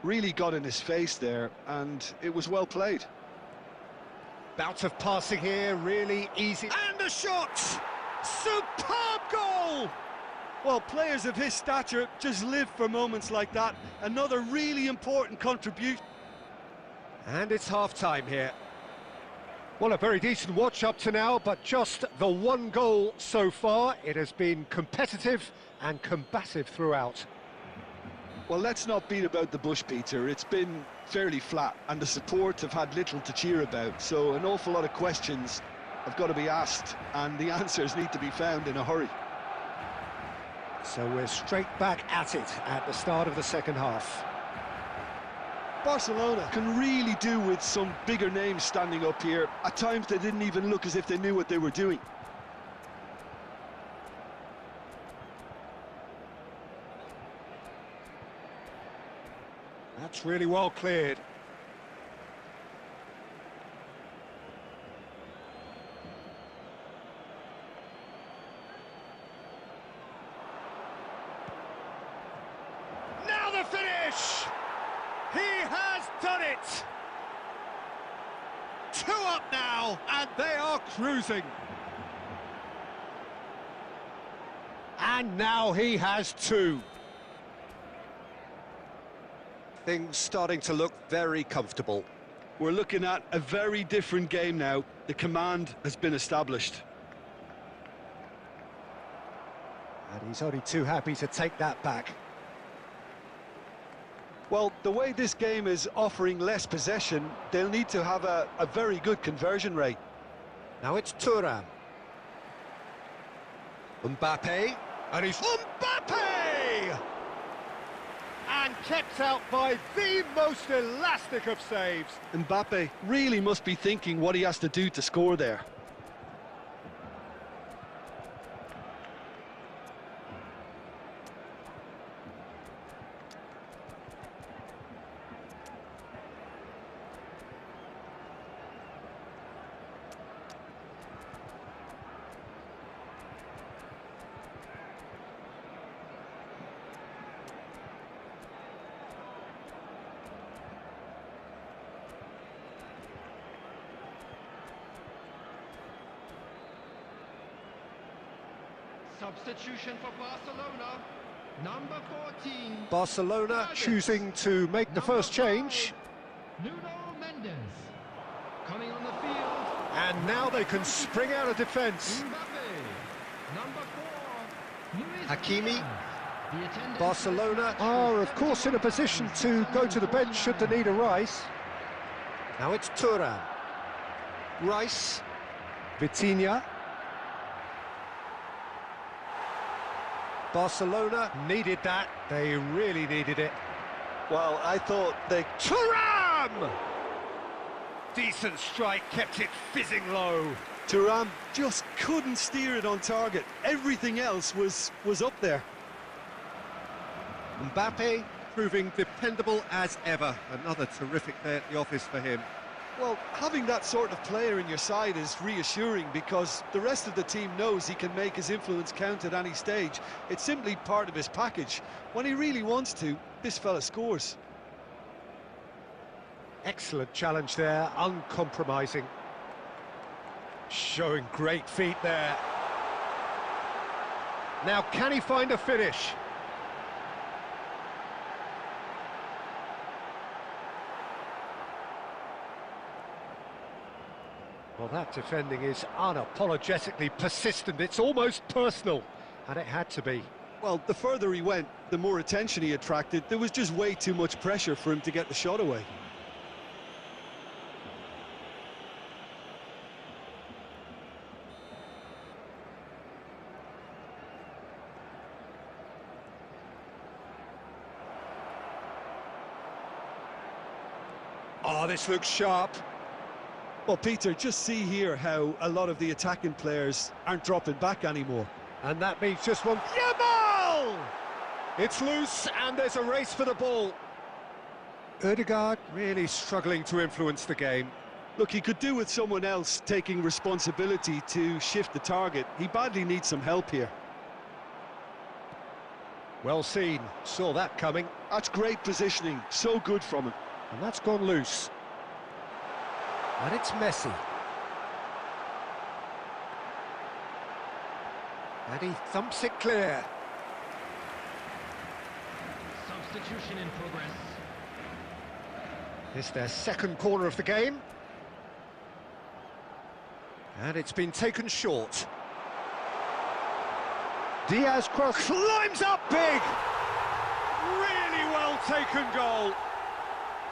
Speaker 2: Really got in his face there, and it was well played.
Speaker 1: Bout of passing here, really easy. And a shot! Superb goal!
Speaker 2: Well, players of his stature just live for moments like that. Another really important contribution.
Speaker 1: And it's half-time here. Well, a very decent watch up to now, but just the one goal so far. It has been competitive and combative throughout.
Speaker 2: Well, let's not beat about the bush, Peter. It's been fairly flat, and the support have had little to cheer about. So an awful lot of questions have got to be asked, and the answers need to be found in a hurry.
Speaker 1: So we're straight back at it at the start of the second half.
Speaker 2: Barcelona can really do with some bigger names standing up here. At times they didn't even look as if they knew what they were doing.
Speaker 1: That's really well cleared. Now the finish! He has done it! 2 up now, and they are cruising. And now he has 2. Things starting to look very comfortable.
Speaker 2: We're looking at a very different game now. The command has been established.
Speaker 1: And he's only too happy to take that back.
Speaker 2: Well, the way this game is offering less possession, they'll need to have a very good conversion rate.
Speaker 1: Now it's Thuram. Mbappe. And he's Mbappe! And kept out by the most elastic of saves.
Speaker 2: Mbappe really must be thinking what he has to do to score there.
Speaker 3: Substitution for Barcelona, number 14.
Speaker 1: Barcelona choosing to make the first change.
Speaker 3: Nuno Mendes coming on the field.
Speaker 1: And now they can spring out of defence.
Speaker 3: Mbappe, number 4. Luis
Speaker 1: Hakimi.
Speaker 3: Diaz. The attendance
Speaker 1: Barcelona are, of course, in a position to go to the bench should the need arise. Now it's Thuram. Rice. Vitinha. Barcelona needed that. They really needed it.
Speaker 2: Well, I thought they...
Speaker 1: Thuram! Decent strike, kept it fizzing low.
Speaker 2: Thuram just couldn't steer it on target. Everything else was up there.
Speaker 1: Mbappe proving dependable as ever. Another terrific day at the office for him.
Speaker 2: Well, having that sort of player in your side is reassuring because the rest of the team knows he can make his influence count at any stage. It's simply part of his package. When he really wants to, this fella scores.
Speaker 1: Excellent challenge there, uncompromising. Showing great feet there. Now, can he find a finish? Well, that defending is unapologetically persistent. It's almost personal, and it had to be.
Speaker 2: Well, the further he went, the more attention he attracted. There was just way too much pressure for him to get the shot away.
Speaker 1: Oh, this looks sharp.
Speaker 2: Well, Peter, just see here how a lot of the attacking players aren't dropping back anymore.
Speaker 1: And that means just one. Yamal! It's loose, and there's a race for the ball. Ødegaard really struggling to influence the game.
Speaker 2: Look, he could do with someone else taking responsibility to shift the target. He badly needs some help here.
Speaker 1: Well seen, saw that coming.
Speaker 2: That's great positioning, so good from him.
Speaker 1: And that's gone loose. And it's Messi. And he thumps it clear.
Speaker 3: Substitution in progress.
Speaker 1: It's their second corner of the game. And it's been taken short. Diaz cross climbs up big. Really well taken goal.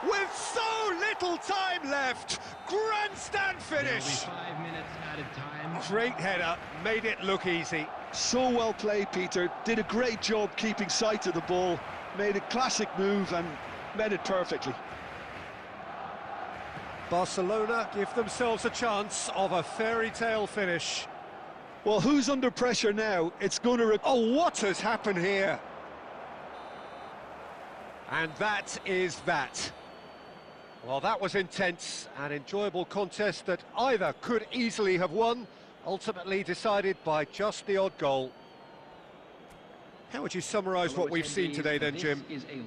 Speaker 1: With so little time left, grandstand finish.
Speaker 3: 5 minutes added time.
Speaker 1: Great header, made it look easy.
Speaker 2: So well played, Peter. Did a great job keeping sight of the ball. Made a classic move and met it perfectly.
Speaker 1: Barcelona give themselves a chance of a fairy tale finish.
Speaker 2: Well, who's under pressure now? It's going to...
Speaker 1: Oh, what has happened here? And that is that. Well, that was intense, an enjoyable contest that either could easily have won, ultimately decided by just the odd goal. How would you summarise what we've seen today then, Jim?
Speaker 5: This is a